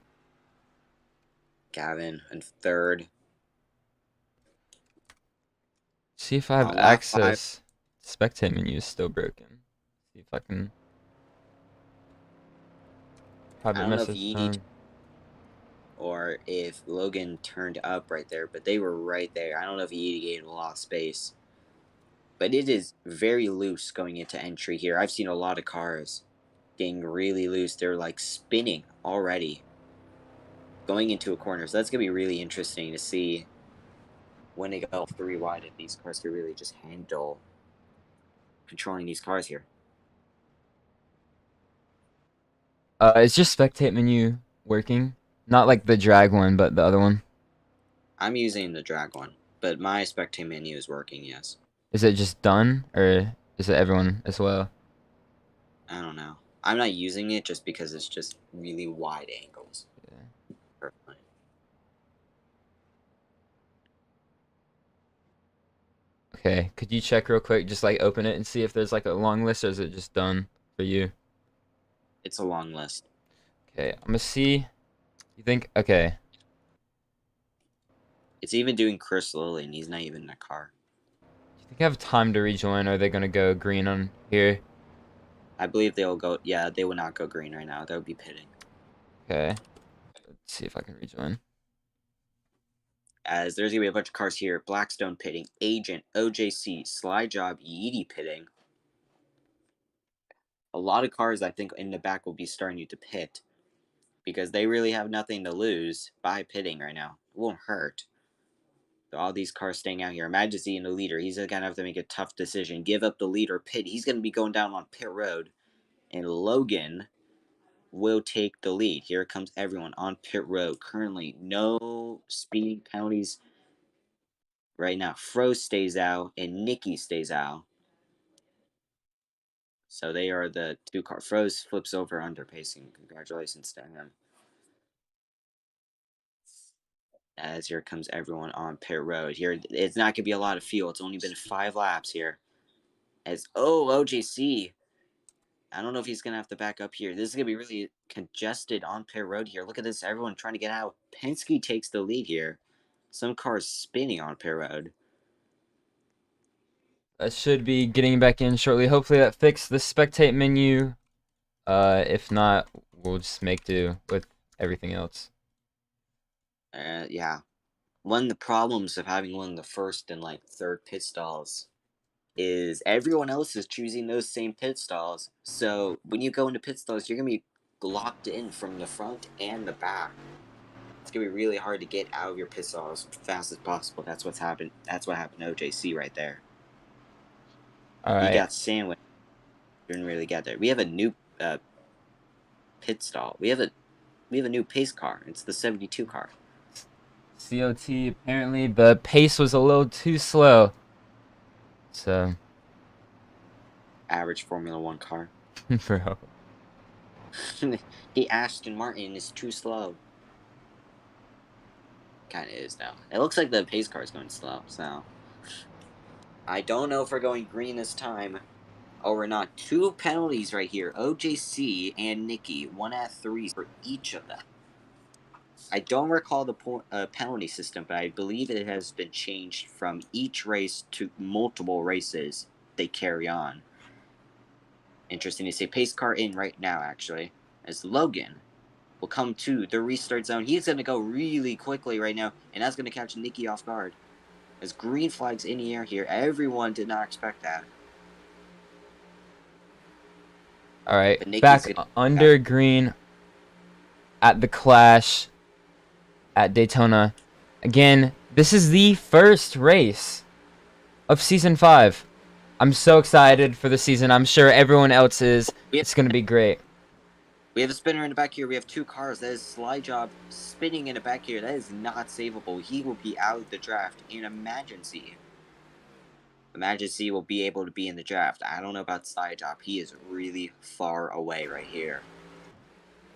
Gavin in third. See if I have access. Spectate menu is still broken. See if I can. I don't know if Yeedy or if Logan turned up right there, but they were right there. I don't know if Yeedy gained a lot of space. But it is very loose going into entry here. I've seen a lot of cars getting really loose. They're like spinning already going into a corner. So that's going to be really interesting to see when they go 3 wide if these cars can really just handle controlling these cars here. It's just spectate menu working. Not like the drag one, but the other one. I'm using the drag one, but my spectate menu is working, yes. Is it just done, or is it everyone as well? I don't know. I'm not using it just because it's just really wide angles. Yeah. Perfectly. Okay, could you check real quick, just like open it and see if there's like a long list, or is it just done for you? It's a long list. Okay, I'm gonna see. You think? Okay. It's even doing Chris Lilly, and he's not even in the car. Do you think I have time to rejoin, or are they gonna go green on here? I believe they'll go. Yeah, they will not go green right now. They'll be pitting. Okay. Let's see if I can rejoin. As there's gonna be a bunch of cars here. Blackstone pitting, Agent, OJC, Slide Job, Yeety pitting. A lot of cars I think in the back will be starting to pit because they really have nothing to lose by pitting right now. It won't hurt. So all these cars staying out here. Majesty in the leader. He's gonna have to make a tough decision. Give up the lead or pit. He's gonna be going down on pit road. And Logan will take the lead. Here comes everyone on pit road. Currently, no speeding penalties right now. Froze stays out and Nikki stays out. So they are the two car. Froze flips over under pacing. Congratulations to him. As here comes everyone on pit road. Here, it's not gonna be a lot of fuel. It's only been 5 laps here. As OJC. I don't know if he's gonna have to back up here. This is gonna be really congested on pit road here. Look at this, everyone trying to get out. Penske takes the lead here. Some cars spinning on pit road. I should be getting back in shortly. Hopefully that fixed the spectate menu. If not, we'll just make do with everything else. Yeah. One of the problems of having one of the first and like third pit stalls is everyone else is choosing those same pit stalls. So when you go into pit stalls, you're gonna be locked in from the front and the back. It's gonna be really hard to get out of your pit stalls as fast as possible. That's what's happened. That's what happened to OJC right there. All right. He got sandwiched. Didn't really get there. We have a new pit stall. We have a new pace car. It's the 72 car. COT, apparently the pace was a little too slow. So. Average Formula 1 car. Bro. The Aston Martin is too slow. Kind of is now. It looks like the pace car is going slow, so. I don't know if we're going green this time. Oh, we're not. 2 penalties right here. OJC and Nikki. 1 at 3 for each of them. I don't recall the penalty system, but I believe it has been changed from each race to multiple races they carry on. Interesting to see. Pace car in right now, actually. As Logan will come to the restart zone. He's going to go really quickly right now, and that's going to catch Nikki off guard. As green flags in the air here. Everyone did not expect that. All right, back under green at the Clash at Daytona. Again, this is the first race of Season 5. I'm so excited for the season. I'm sure everyone else is. It's going to be great. We have a spinner in the back here. We have 2 cars. That is Slide Job spinning in the back here. That is not savable. He will be out of the draft in Emergency. Emergency will be able to be in the draft. I don't know about Slide Job. He is really far away right here.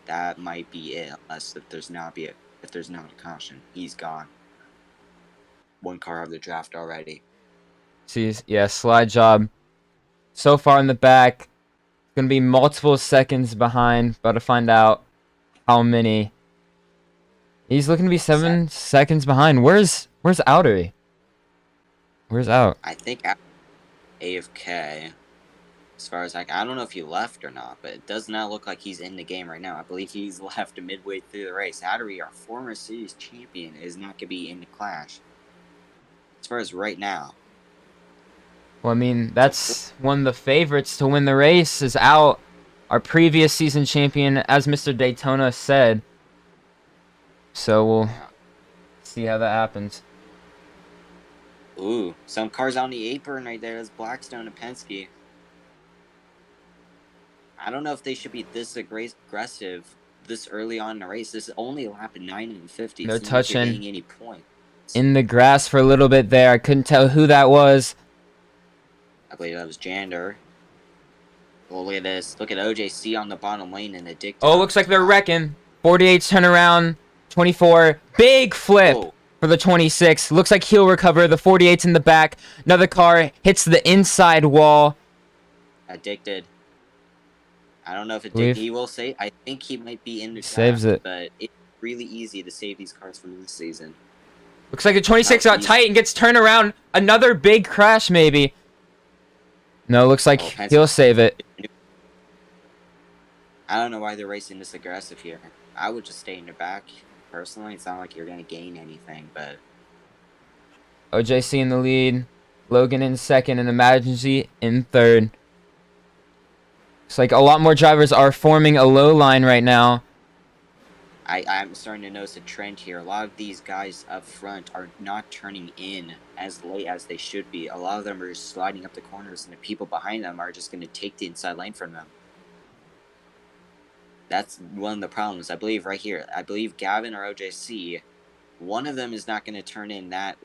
That might be it, unless if there's not a caution. He's gone. 1 car out of the draft already. See, yeah, Slide Job so far in the back. Going to be multiple seconds behind. About to find out how many. He's looking to be 7 seconds behind. Where's Outery? Where's Out? I think AFK. As far as I don't know if he left or not, but it does not look like he's in the game right now. I believe he's left midway through the race. Outery, our former series champion, is not going to be in the Clash. As far as right now. Well, I mean, that's one of the favorites to win the race is Out. Our previous season champion, as Mr. Daytona said. So we'll see how that happens. Ooh, some cars on the apron right there. That's Blackstone and Penske. I don't know if they should be this aggressive this early on in the race. This is only lap 9 and 50. They're It's not like touching getting any points. in the grass for a little bit there. I couldn't tell who that was. I believe that was Jander. Well, look at this. Look at OJC on the bottom lane and Addicted. Oh, looks like they're wrecking. 48 turnaround. 24. Big flip for the 26. Looks like he'll recover. The 48's in the back. Another car hits the inside wall. Addicted. I don't know if Addicted. He will save. I think he might be in the draft, saves it. But it's really easy to save these cars from this season. Looks like the 26 got tight and gets turned around. Another big crash, maybe. No, looks like he'll save it. I don't know why they're racing this aggressive here. I would just stay in the back. Personally, it's not like you're going to gain anything, but OJC in the lead. Logan in second and Emergency in third. It's like a lot more drivers are forming a low line right now. I'm starting to notice a trend here. A lot of these guys up front are not turning in as late as they should be. A lot of them are just sliding up the corners, and the people behind them are just going to take the inside lane from them. That's one of the problems, I believe, right here. I believe Gavin or OJC, one of them is not going to turn in that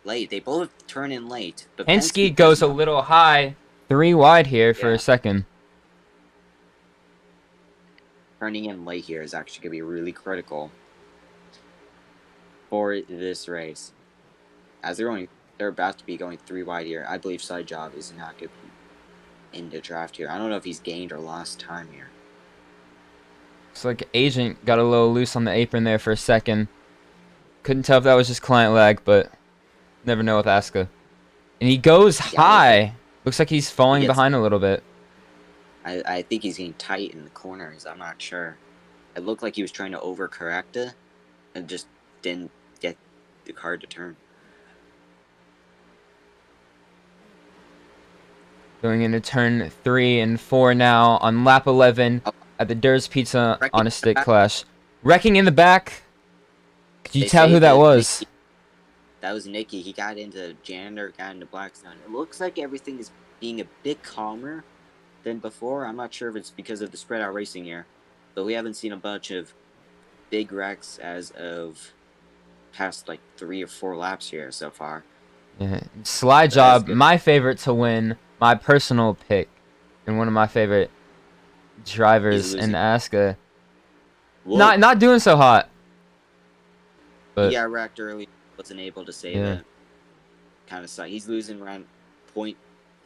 late. They both turn in late. But Penske goes a little high. 3 wide here for a second. Turning in late here is actually going to be really critical for this race. As they're about to be going 3 wide here. I believe Side Job is not going to be in the draft here. I don't know if he's gained or lost time here. Looks like Agent got a little loose on the apron there for a second. Couldn't tell if that was just client lag, but never know with ASCA. And he goes high. Looks like he's falling behind a little bit. I think he's getting tight in the corners. I'm not sure. It looked like he was trying to overcorrect it and just didn't get the car to turn. Going into turn 3 and 4 now on lap 11 at the Durs Pizza on a stick clash. Wrecking in the back. Could you tell who that was? That was Nicky. He got into Janitor, got into Blackstone. It looks like everything is being a bit calmer than before. I'm not sure if it's because of the spread out racing here, but we haven't seen a bunch of big wrecks as of past like 3 or 4 laps here so far. Yeah. Slide Job, my favorite to win, my personal pick, and one of my favorite drivers in ASCA. Not doing so hot. But he got wrecked early, wasn't able to save it. Kind of suck. He's losing around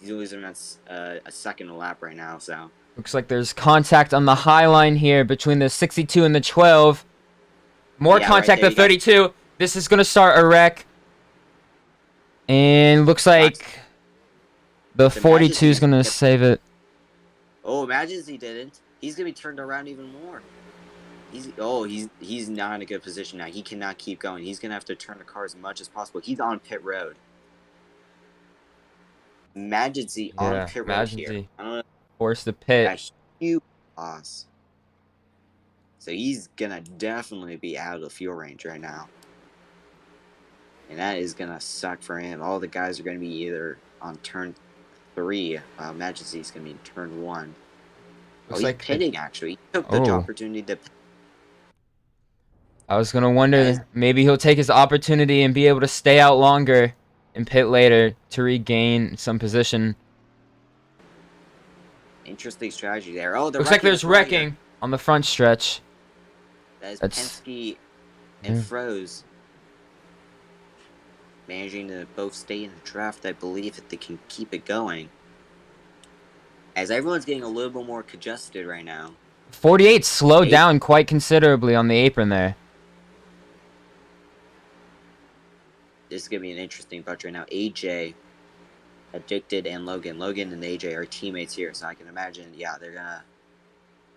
He's losing around a second a lap right now. So looks like there's contact on the high line here between the 62 and the 12. More contact at 32. This is gonna start a wreck. And looks like the 42 is gonna save it. Oh, imagine he didn't. He's gonna be turned around even more. He's not in a good position now. He cannot keep going. He's gonna have to turn the car as much as possible. He's on pit road. Emergency on pit road here. Forced to pit. A huge loss. So he's gonna definitely be out of the fuel range right now. And that is gonna suck for him. All the guys are gonna be either on turn 3, while Emergency is gonna be in turn 1. He's pitting actually. He took the opportunity to pit. I was gonna wonder, maybe he'll take his opportunity and be able to stay out longer and pit later to regain some position. Interesting strategy there. Oh, looks like there's wrecking on the front stretch. That's Penske and Froze managing to both stay in the draft. I believe if they can keep it going, as everyone's getting a little bit more congested right now. 48 slowed down quite considerably on the apron there. This is going to be an interesting bunch right now. AJ, Addicted, and Logan. Logan and AJ are teammates here, so I can imagine, they're going to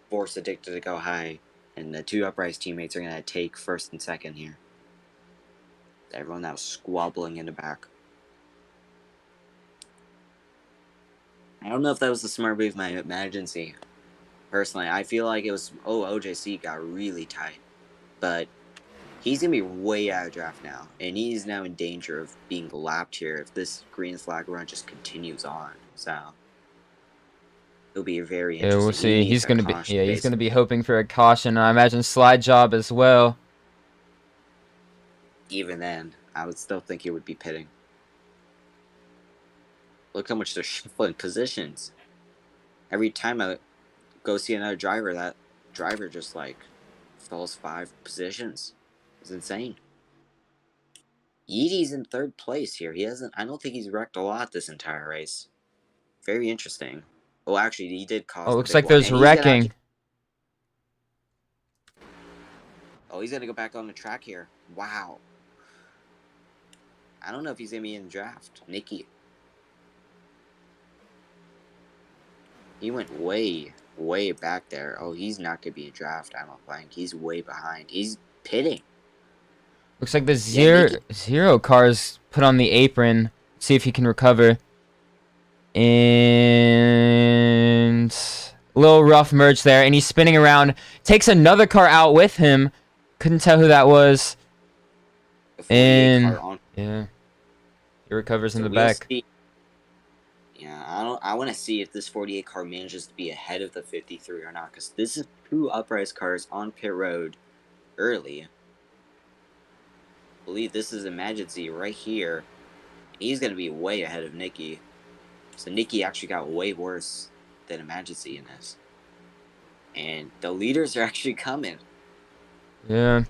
force Addicted to go high, and the 2 Uprise teammates are going to take first and second here. Everyone now squabbling in the back. I don't know if that was a smart move by Emergency. Personally, I feel like it was, OJC got really tight, but he's going to be way out of draft now, and he's now in danger of being lapped here if this green flag run just continues on. So it'll be very interesting. Yeah, we'll see. He's going to be he's going to be hoping for a caution. I imagine Slide Job as well. Even then, I would still think he would be pitting. Look how much they're shuffling positions. Every time I go see another driver, that driver just like falls 5 positions. It's insane. Yeety's in 3rd place here. I don't think he's wrecked a lot this entire race. Very interesting. Oh, actually, he did cause. Oh, looks like there's wrecking. He's gonna go back on the track here. Wow. I don't know if he's gonna be in the draft. Nicky. He went way, way back there. Oh, he's not gonna be in draft. I don't think. He's way behind. He's pitting. Looks like the Yeah, zero car's put on the apron. See if he can recover. And a little rough merge there, and he's spinning around. Takes another car out with him. Couldn't tell who that was. the 48 And car on. yeah, he recovers in So the we'll back. see. Yeah, I want to see if this 48 car manages to be ahead of the 53 or not, because this is 2 uprise cars on pit road early. I believe this is emergency right here. He's gonna be way ahead of Nikki. So Nikki actually got way worse than emergency in this, and the leaders are actually coming. Yeah.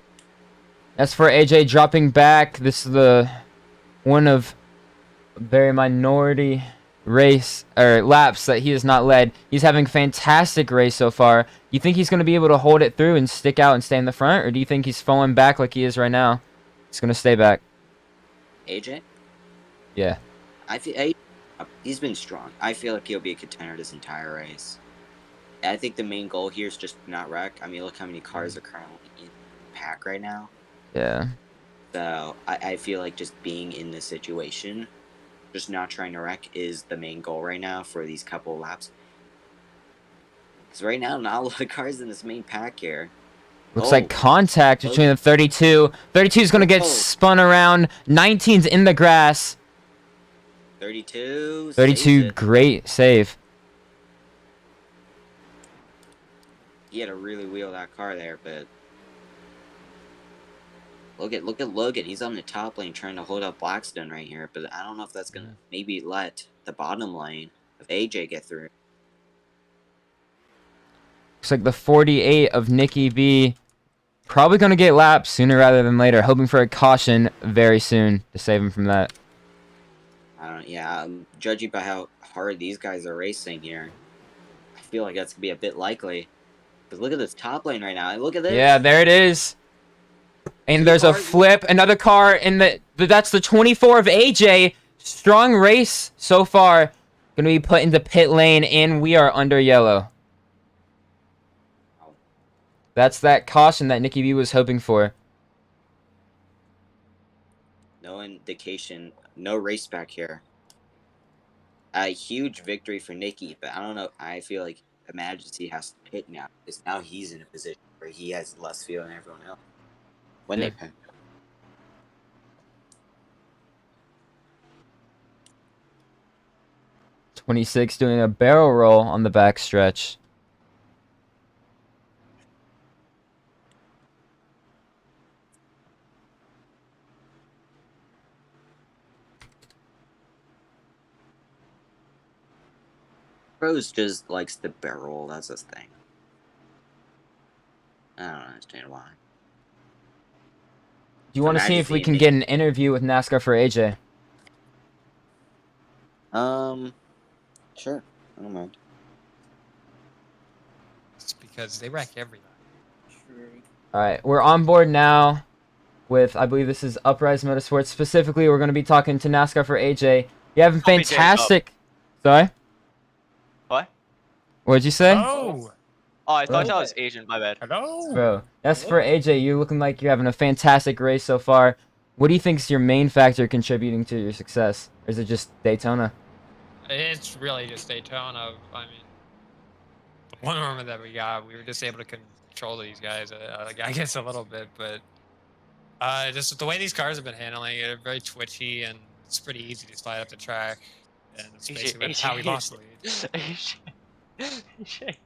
As for AJ dropping back, this is the one of very minority race or laps that he has not led. He's having fantastic race so far. You think he's going to be able to hold it through and stick out and stay in the front, or do you think he's falling back like he is right now? He's going to stay back. AJ, Yeah. I feel he's been strong. I feel like he'll be a contender this entire race. I think the main goal here is just not wreck. I mean, look how many cars are currently in the pack right now. Yeah. So I feel like just being in this situation, just not trying to wreck, is the main goal right now for these couple laps. Because right now, not a lot of cars in this main pack here. Looks like contact between the 32. 32 is going to get spun around. 19's in the grass. 32. 32, great save. He had to really wheel that car there, but look at Logan. He's on the top lane trying to hold up Blackstone right here, but I don't know if that's gonna maybe let the bottom lane of AJ get through. Looks like the 48 of Nikki B probably going to get lapped sooner rather than later. Hoping for a caution very soon to save him from that. Yeah, judging by how hard these guys are racing here, I feel like that's gonna be a bit likely. Because look at this top lane right now. Look at this. Yeah, there it is. And there's a flip. Another car in the... That's the 24 of AJ. Strong race so far. Going to be put into pit lane, and we are under yellow. That's that caution that Nikki B was hoping for. No indication. No race back here. A huge victory for Nikki, but I don't know. I feel like Emergency has to pit now, because now he's in a position where he has less feel than everyone else when they pit. 26 doing a barrel roll on the back stretch. Rose just likes the barrel. That's his thing. I don't understand why. Do you want to see if we can get an interview with NASCAR for AJ? Sure. I don't mind. It's because they wreck everything. Alright, we're on board now with, I believe this is Uprise Motorsports. Specifically, we're going to be talking to NASCAR for AJ. You have a fantastic... Sorry? What? What'd you say? Oh! Oh, I thought that was Asian, my bad. Hello? Bro, that's for AJ. You're looking like you're having a fantastic race so far. What do you think is your main factor contributing to your success? Or is it just Daytona? It's really just Daytona. I mean, the one armor that we got, we were just able to control these guys, I guess a little bit, but just the way these cars have been handling it, they're very twitchy, and it's pretty easy to slide up the track. And it's basically how we lost the lead.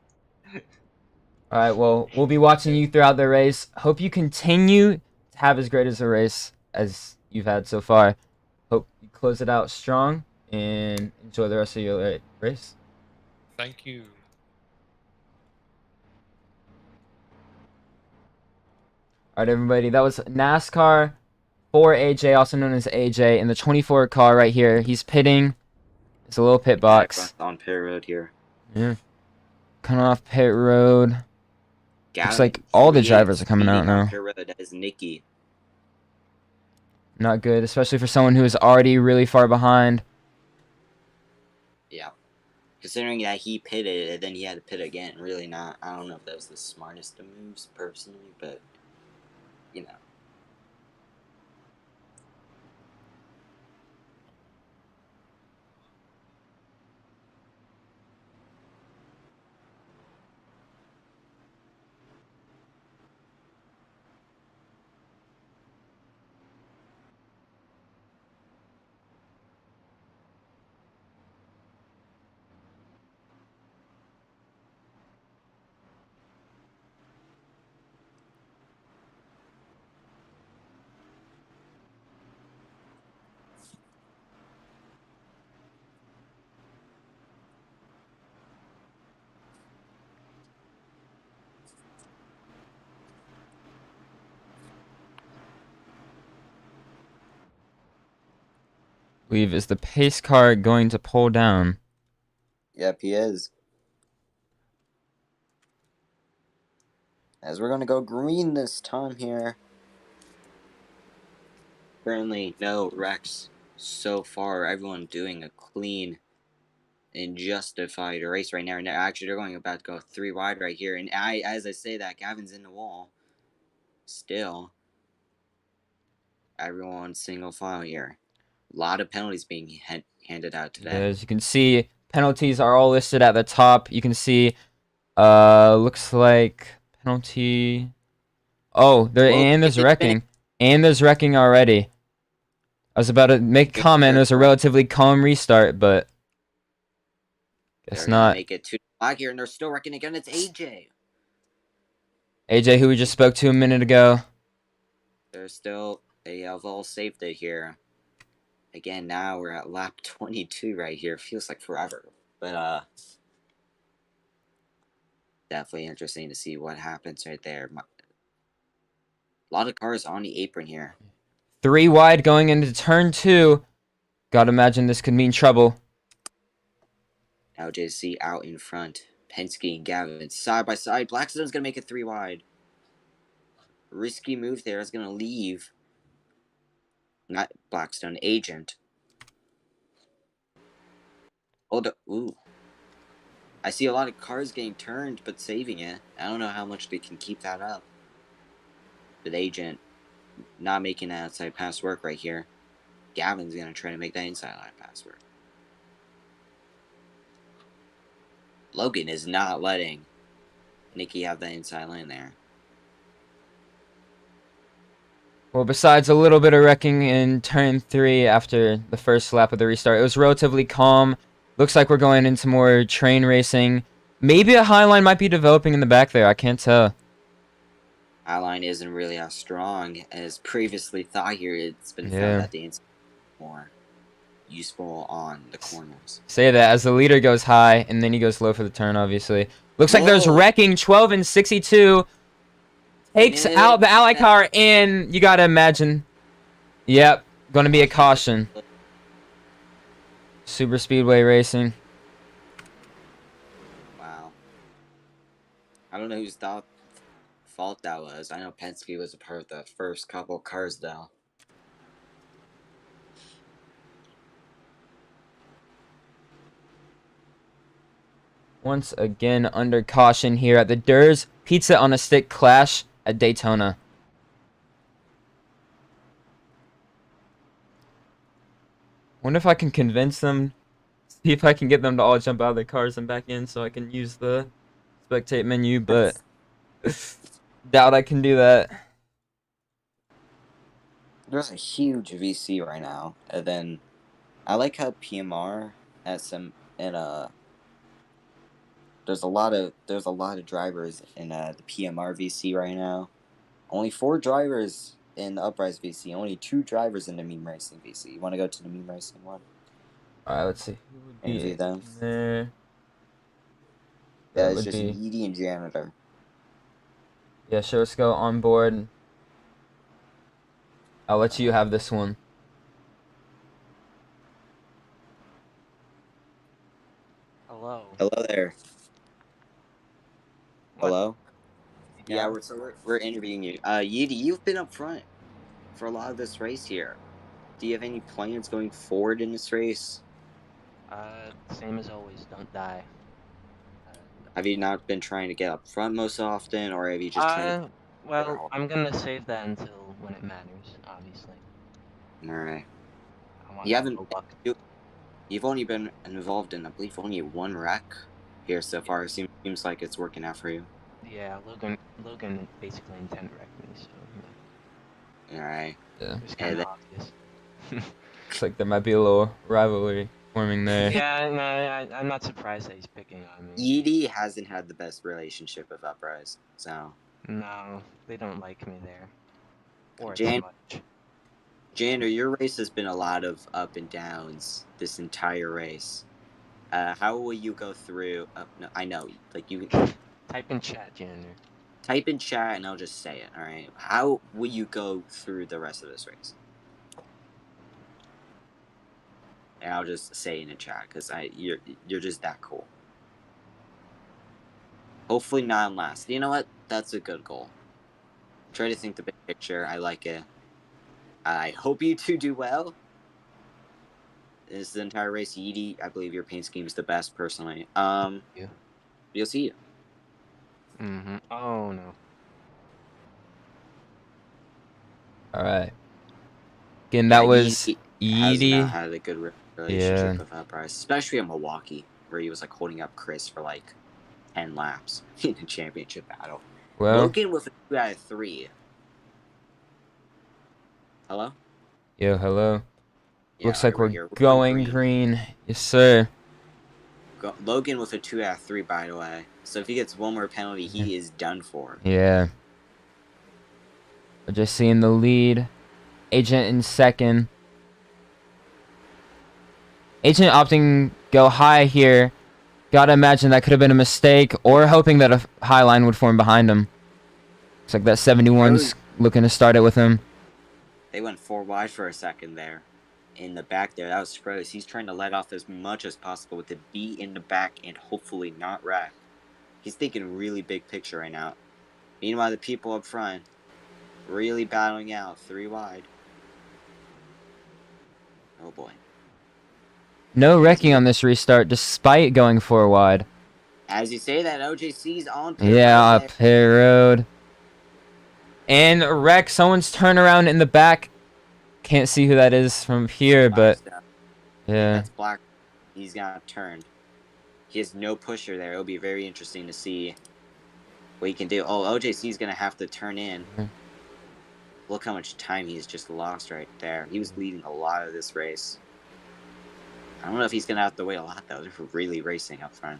Alright, well, we'll be watching you throughout the race. Hope you continue to have as great as a race as you've had so far. Hope you close it out strong and enjoy the rest of your race. Thank you. Alright, everybody, that was NASCAR for AJ, also known as AJ, in the 24 car right here. He's pitting. It's a little pit box. On pit road here. Yeah. Coming off pit road. Looks like all the drivers are coming out now. That is Nikki. Not good, especially for someone who is already really far behind. Yeah. Considering that he pitted and then he had to pit again, really not. I don't know if that was the smartest of moves personally, but you know. believe, is the pace car going to pull down? Yep, he is. As we're going to go green this time here. Currently, no wrecks so far. Everyone doing a clean and justified race right now. And actually, they're going about to go 3 wide right here. And as I say that, Gavin's in the wall. Still, everyone single file here. A lot of penalties being handed out today. As you can see, penalties are all listed at the top. You can see, looks like penalty. Oh, there's wrecking. And there's wrecking already. I was about to make a comment. It was a relatively calm restart, but guess not. Make it 2 black here, and they're still wrecking again. It's AJ. AJ, who we just spoke to a minute ago. There's still a all saved it here. Again, now we're at lap 22 right here. Feels like forever, but definitely interesting to see what happens right there. A lot of cars on the apron here. 3 wide going into turn 2. Gotta imagine this could mean trouble. Now JC out in front. Penske and Gavin side by side. Blackstone's gonna make it 3 wide. Risky move there is gonna leave. Not Blackstone, Agent. Hold up. Ooh. I see a lot of cars getting turned, but saving it. I don't know how much they can keep that up. But Agent not making that outside pass work right here. Gavin's going to try to make that inside line pass work. Logan is not letting Nicky have that inside lane there. Well, besides a little bit of wrecking in turn 3 after the first lap of the restart, it was relatively calm. Looks like we're going into more train racing. Maybe a high line might be developing in the back there. I can't tell. High line isn't really as strong as previously thought here. It's been found that the inside more useful on the corners. Say that as the leader goes high and then he goes low for the turn, obviously. Looks like there's wrecking. 12 and 62 takes out the ally car, and you gotta imagine. Yep, gonna be a caution. Super Speedway Racing. Wow. I don't know whose fault that was. I know Penske was a part of the first couple cars, though. Once again, under caution here at the Durs Pizza on a Stick Clash at Daytona. Wonder if I can convince them, see if I can get them to all jump out of their cars and back in so I can use the spectate menu, but doubt I can do that. There's a huge VC right now, and then I like how PMR has some there's a lot of drivers in the PMR VC right now. Only 4 drivers in the Uprise VC. Only 2 drivers in the Meme Racing VC. You want to go to the Meme Racing one? Alright, let's see. Who would be Interview them. there? Yeah, it's just Yeedy and Janitor. Yeah, sure, let's go on board. I'll let you have this one. Hello. Hello there. What? Hello? Yeah. Yeah, we're interviewing you. Yeedy, you've been up front for a lot of this race here. Do you have any plans going forward in this race? Same as always, don't die. Have you not been trying to get up front most often, or have you just kind of... Well, I'm gonna save that until when it matters, obviously. Alright. I want You haven't... no luck. You've only been involved in, I believe, only 1 wreck here so far. It seems like it's working out for you. Yeah, Logan basically intent wrecked me, so yeah. Alright. Yeah. It's kind of obvious. Looks like there might be a little rivalry forming there. Yeah, no, I'm not surprised that he's picking on me. Yeedy hasn't had the best relationship with Uprise, so... No, they don't like me there. Or as Jan- much. Jander, your race has been a lot of up and downs this entire race. How will you go through... no, I know, like, you... Type in chat, Janitor. Type in chat and I'll just say it, alright? How will you go through the rest of this race? And I'll just say in the chat because you're just that cool. Hopefully not last. You know what? That's a good goal. Try to think the big picture. I like it. I hope you two do well. This is the entire race. Yeedy, I believe your paint scheme is the best, personally. Yeah. You'll see you. Oh no. All right. Again, that was Has not Yeedy. had a good relationship Yeah. with Bryce, especially in Milwaukee, where he was like holding up Chris for like 10 laps in the championship battle. Well, Logan with a 2 out of 3. Hello? yo, hello. Yeah, Looks like we're we're here. We're going green. Yes, sir. Logan with a 2 out of 3, by the way. So if he gets one more penalty, he is done for. Yeah. We're just seeing the lead. Agent in second. Agent opting go high here. Gotta imagine that could have been a mistake, or hoping that a high line would form behind him. Looks like that 71's looking to start it with him. They went 4 wide for a second there. In the back there, that was gross. He's trying to let off as much as possible with the B in the back and hopefully not wreck. He's thinking really big picture right now. Meanwhile, the people up front really battling out 3 wide. Oh boy. No wrecking on this restart, despite going 4 wide. As you say that, OJC's on pit Yeah, road up pit road. And wreck, someone's turnaround in the back. Can't see who that is from here, but yeah. That's Black. He's got turned. He has no pusher there. It'll be very interesting to see what he can do. Oh, OJC's going to have to turn in. Look how much time he's just lost right there. He was leading a lot of this race. I don't know if he's going to have to wait a lot, though. They're really racing up front.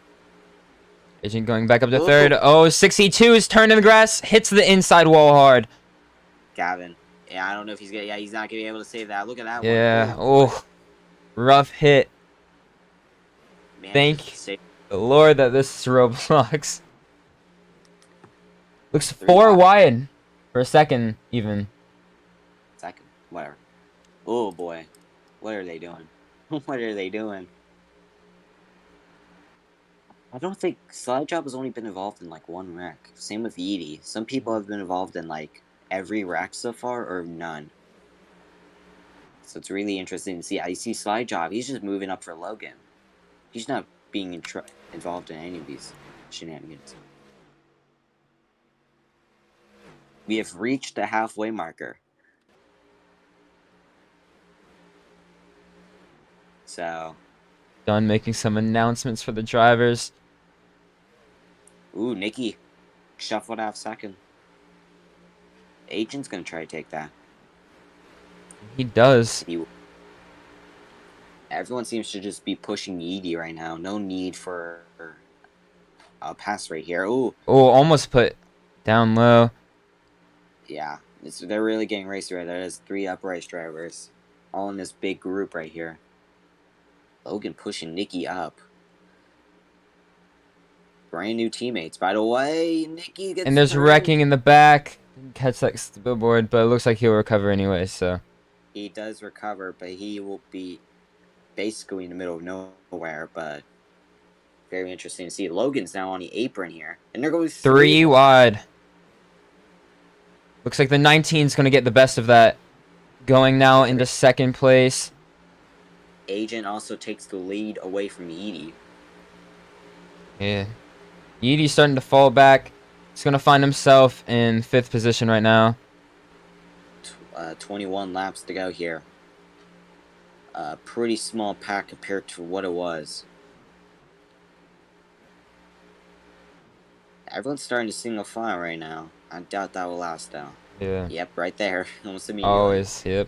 Agent going back up to third. Oh, 62 is turned in the grass. Hits the inside wall hard. Gavin. Yeah, I don't know if he's going to... Yeah, he's not going to be able to save that. Look at that one. Yeah. Oh, rough hit. Man, Thank the Lord that this is Roblox. Looks 4 wide for a second, even. Second. Whatever. Oh, boy. What are they doing? What are they doing? I don't think Slide Job has only been involved in like 1 wreck. Same with Yeedy. Some people have been involved in like every wreck so far or none. So it's really interesting to see. I see Slide Job. He's just moving up for Logan. He's not being involved in any of these shenanigans. We have reached the halfway marker. So. Done making some announcements for the drivers. Ooh, Nikki. Shuffled out second. Agent's going to try to take that. He does. Everyone seems to just be pushing Yeedy right now. No need for a pass right here. Ooh. Oh, almost put down low. Yeah. They're really getting racy right there. There's 3 upright drivers. All in this big group right here. Logan pushing Nikki up. Brand new teammates, by the way. Nikki gets and there's turned. wrecking in the back. Catch that billboard, but it looks like he'll recover anyway, so. He does recover, but he will be basically in the middle of nowhere, but very interesting to see. Logan's now on the apron here, and they're going 3 wide. Looks like the 19's going to get the best of that. Going now into second place. Agent also takes the lead away from Yeedy. Yeah. Yeedy's starting to fall back. He's going to find himself in 5th position right now. 21 laps to go here. Pretty small pack compared to what it was. Everyone's starting to single file right now. I doubt that will last, though. Yeah. Yep, right there. Almost immediately. Always, yep.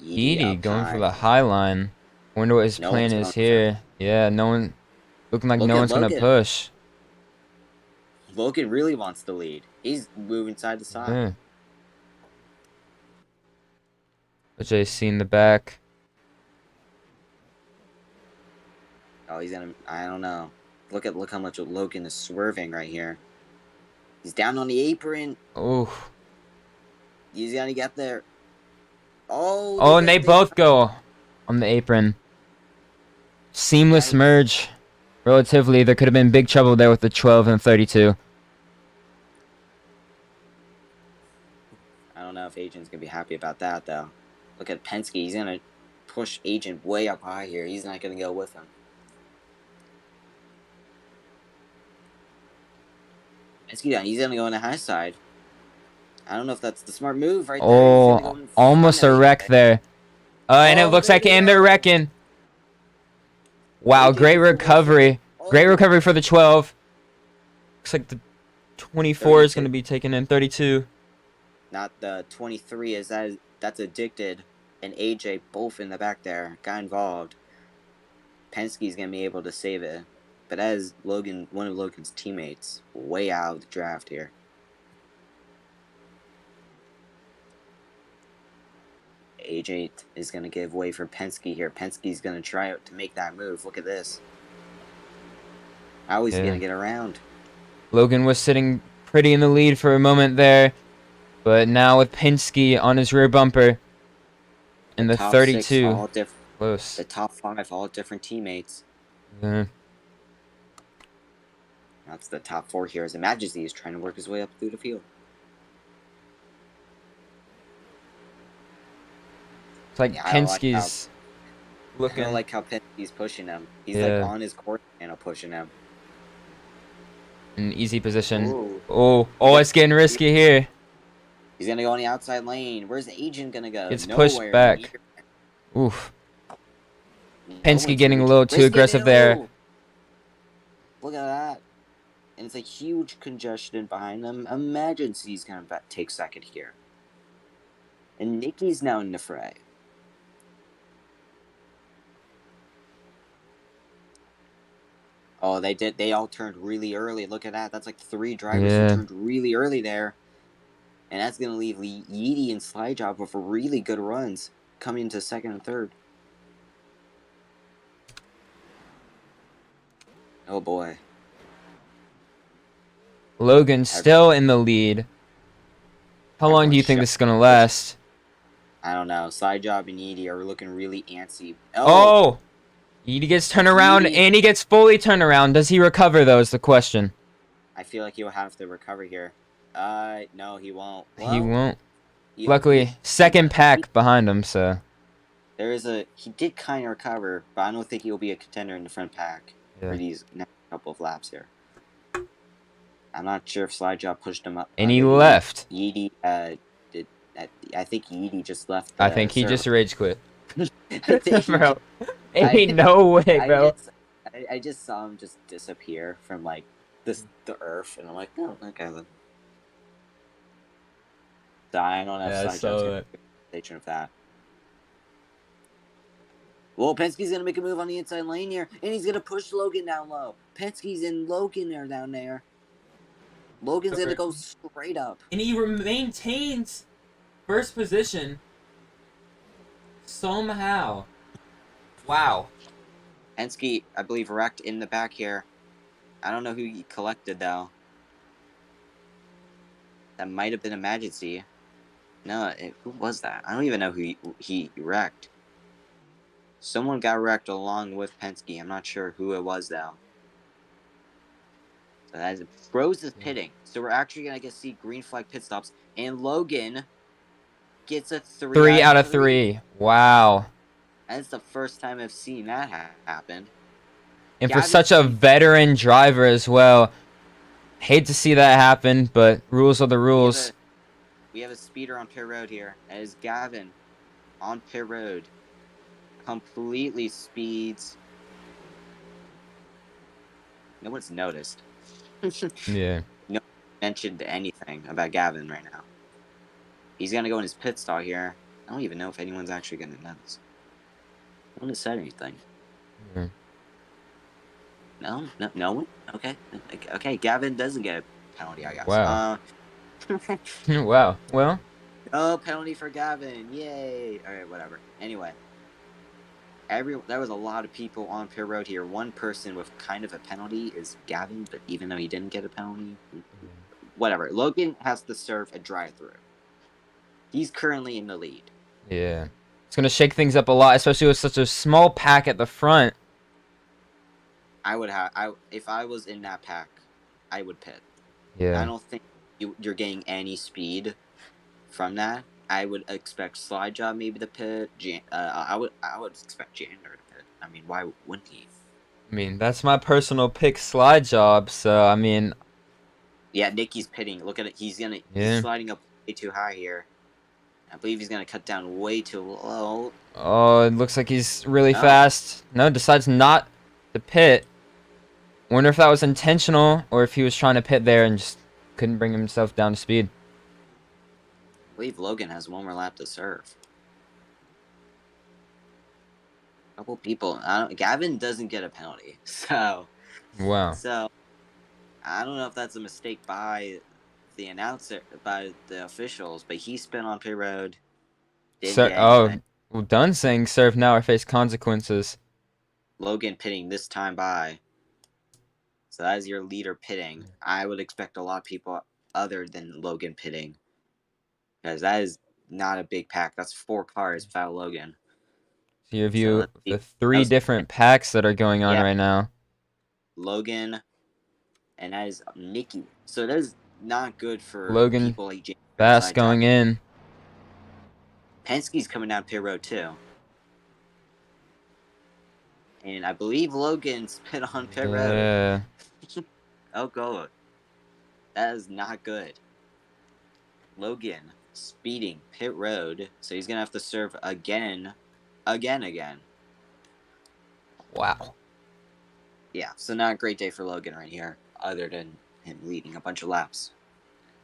Yeedy going high. for the high line. Wonder what his plan is here. Yeah, no one... Looking like no one's going to push. Logan really wants the lead. He's moving side to side. Yeah. JC in the back. Oh, he's gonna... I don't know. Look how much Logan is swerving right here. He's down on the apron. Oh. He's gonna get there. Oh, and they both go. on the apron. Seamless Yikes. merge. Relatively, there could have been big trouble there with the 12 and 32. I don't know if Agent's gonna be happy about that though. Look at Penske. He's gonna push Agent way up high here. He's not gonna go with him. Penske down. He's gonna go on the high side. I don't know if that's the smart move right there. He's gonna go Oh, in almost front a of wreck Agent. there. And it Oh, looks there like we and they're go. wrecking. Wow, Agent great gets the recovery. whistle. Great Oh, recovery for the 12. Looks like the 24 is going to 32. be taken in. 32. Not the 23, as that's addicted, and AJ both in the back there got involved. Penske's gonna be able to save it, but as Logan, one of Logan's teammates, way out of the draft here. AJ is gonna give way for Penske here. Penske's gonna try to make that move. Look at this. How he's gonna get around. Logan was sitting pretty in the lead for a moment there, but now with Penske on his rear bumper in the top 32. 6, all Close. the top 5, all different teammates. Yeah. That's the top 4 here as Majesty is trying to work his way up through the field. It's like Yeah, I don't like Penske's I looking. don't like how Penske's pushing him. He's Yeah. like on his court channel pushing him. In easy position. Ooh. Oh, it's getting risky here. He's gonna go on the outside lane. Where's the Agent gonna go? It's Nowhere. pushed back. Oof. No Penske one's getting a reaching. little too Risky aggressive no. there. Look at that. And it's a huge congestion behind them. Emergency's gonna take second here. And Nikki's now in the fray. Oh, they all turned really early. Look at that. That's like 3 drivers who turned really early there. And that's going to leave Yeedy and Slidejob with really good runs coming into second and third. Oh, boy. Logan still in the lead. How long do you think this is going to last? I don't know. Slidejob and Yeedy are looking really antsy. Oh! Yeedy gets turned around, and he gets fully turned around. Does he recover, though, is the question. I feel like he'll have to recover here. No, he won't. Well, he won't. Luckily, second pack behind him, so. He did kind of recover, but I don't think he'll be a contender in the front pack for these next couple of laps here. I'm not sure if Slidejob pushed him up. And he left. Yeedy, I think Yeedy just left. I think he just rage quit. Bro. Ain't no way, bro. I just saw him just disappear from, like, the earth, and I'm like, oh, okay then. So I don't have Slidejob station of that. Well, Penske's going to make a move on the inside lane here, and he's going to push Logan down low. Penske's in Logan there down there. Logan's going to go straight up. And he maintains first position somehow. Wow. Penske, I believe, wrecked in the back here. I don't know who he collected, though. That might have been a Majesty. No, who was that? I don't even know who he wrecked. Someone got wrecked along with Penske. I'm not sure who it was, though. So that Rose is pitting. So we're actually going to see green flag pit stops. And Logan gets a 3 out of 3. Wow. That's the first time I've seen that happen. And for such a veteran driver as well. Hate to see that happen, but rules are the rules. We have a speeder on pit road here. That is Gavin on pit road. Completely speeds. No one's noticed. Yeah. No one mentioned anything about Gavin right now. He's going to go in his pit stall here. I don't even know if anyone's actually going to notice. No one has said anything. No one? Okay, Gavin doesn't get a penalty, I guess. Wow. Wow. Well. No penalty for Gavin. Yay. Alright, whatever. Anyway. There was a lot of people on pit road here. One person with kind of a penalty is Gavin, but even though he didn't get a penalty, whatever. Logan has to serve a drive-through. He's currently in the lead. Yeah. It's gonna shake things up a lot, especially with such a small pack at the front. If I was in that pack, I would pit. Yeah. I don't think you're getting any speed from that. I would expect Slide Job maybe to pit. I would expect Janitor to pit. I mean, why wouldn't he? I mean, that's my personal pick, Slide Job. So I mean, yeah, Nicky's pitting. Look at it. He's sliding up way too high here. I believe he's gonna cut down way too low. Oh, it looks like he's really fast. No, decides not to pit. Wonder if that was intentional or if he was trying to pit there and just couldn't bring himself down to speed. I believe Logan has one more lap to serve. A couple people. Gavin doesn't get a penalty, so. Wow. So, I don't know if that's a mistake by the announcer, by the officials, but he spun on pit road. Well, done saying serve now or face consequences. Logan pitting this time by. So that is your leader pitting. I would expect a lot of people other than Logan pitting. Because that is not a big pack. That's 4 cars without Logan. So your view of the 3 different packs that are going on right now. Logan, and that is Nicky. So that is not good for Logan people like James. fast going in. Penske's coming down pit road too. And I believe Logan's pit on pit road. Yeah. Oh, God. That is not good. Logan speeding pit road. So he's going to have to serve again. Wow. Yeah, so not a great day for Logan right here, other than him leading a bunch of laps.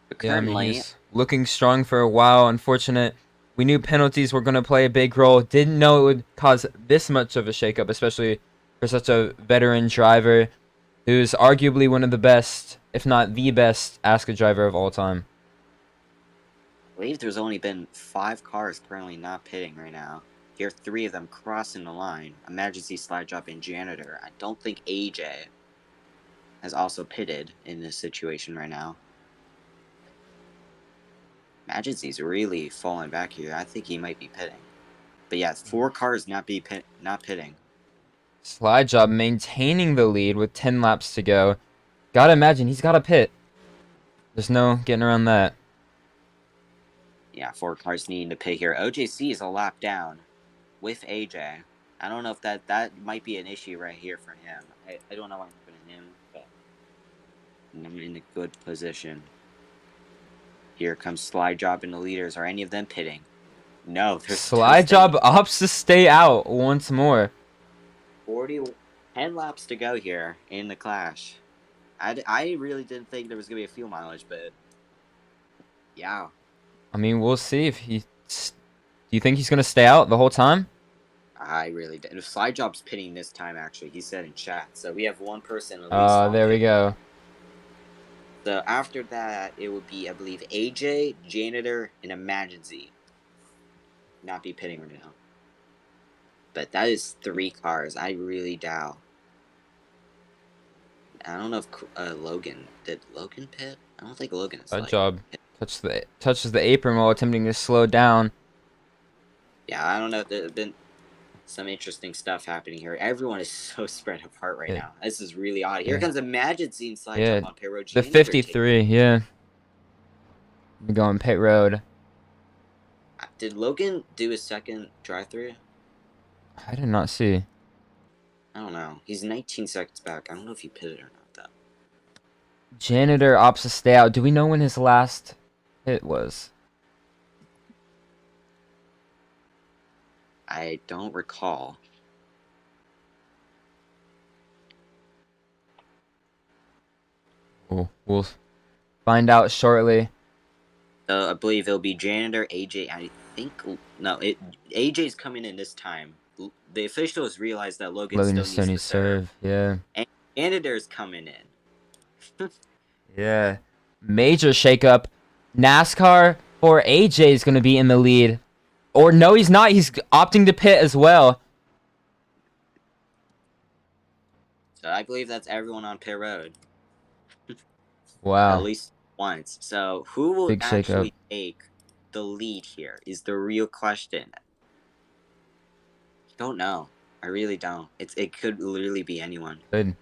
But currently, yeah, I mean, he's looking strong for a while. Unfortunate. We knew penalties were going to play a big role. Didn't know it would cause this much of a shakeup, especially for such a veteran driver who's arguably one of the best, if not the best, ASCA driver of all time. I believe there's only been 5 cars currently not pitting right now. Here, 3 of them crossing the line. Emergency Slide Drop and Janitor. I don't think AJ has also pitted in this situation right now. Emergency's really falling back here. I think he might be pitting. But yeah, 4 cars not pitting. Slide Job maintaining the lead with 10 laps to go. Gotta imagine he's got a pit. There's no getting around that. Yeah, 4 cars needing to pit here. OJC is a lap down with AJ. I don't know if that might be an issue right here for him. I don't know why I'm putting him, but I'm in a good position. Here comes Slide Job and the leaders. Are any of them pitting? No, there's Slide Job opts to stay out once more. 10 laps to go here in the clash. I really didn't think there was going to be a fuel mileage, but yeah. I mean, we'll see if he... Do you think he's going to stay out the whole time? I really did. If Slide Job's pitting this time, actually, he said in chat. So we have one person at least. There we go. So after that, it would be, I believe, AJ, Janitor, and Emergency. Not be pitting right now. But that is 3 cars. I really doubt. I don't know if Logan... Did Logan pit? I don't think Logan is Slide Job touches the apron while attempting to slow down. Yeah, I don't know. There's been some interesting stuff happening here. Everyone is so spread apart right now. This is really odd. Here comes Emergency and Slide Job on pit road. The 53, yeah. We're going pit road. Did Logan do his second drive-through? I did not see. I don't know. He's 19 seconds back. I don't know if he pitted or not, though. Janitor opts to stay out. Do we know when his last hit was? I don't recall. We'll find out shortly. I believe it'll be Janitor, AJ. I think no. AJ's coming in this time. The officials realize that Logan still needs to serve. Yeah. And Janitor's coming in. Yeah. Major shakeup. NASCAR for AJ is going to be in the lead. Or no, he's not. He's opting to pit as well. So I believe that's everyone on pit road. Wow. At least once. So who will actually take the lead here is the real question. Don't know. I really don't. It could literally be anyone. Good.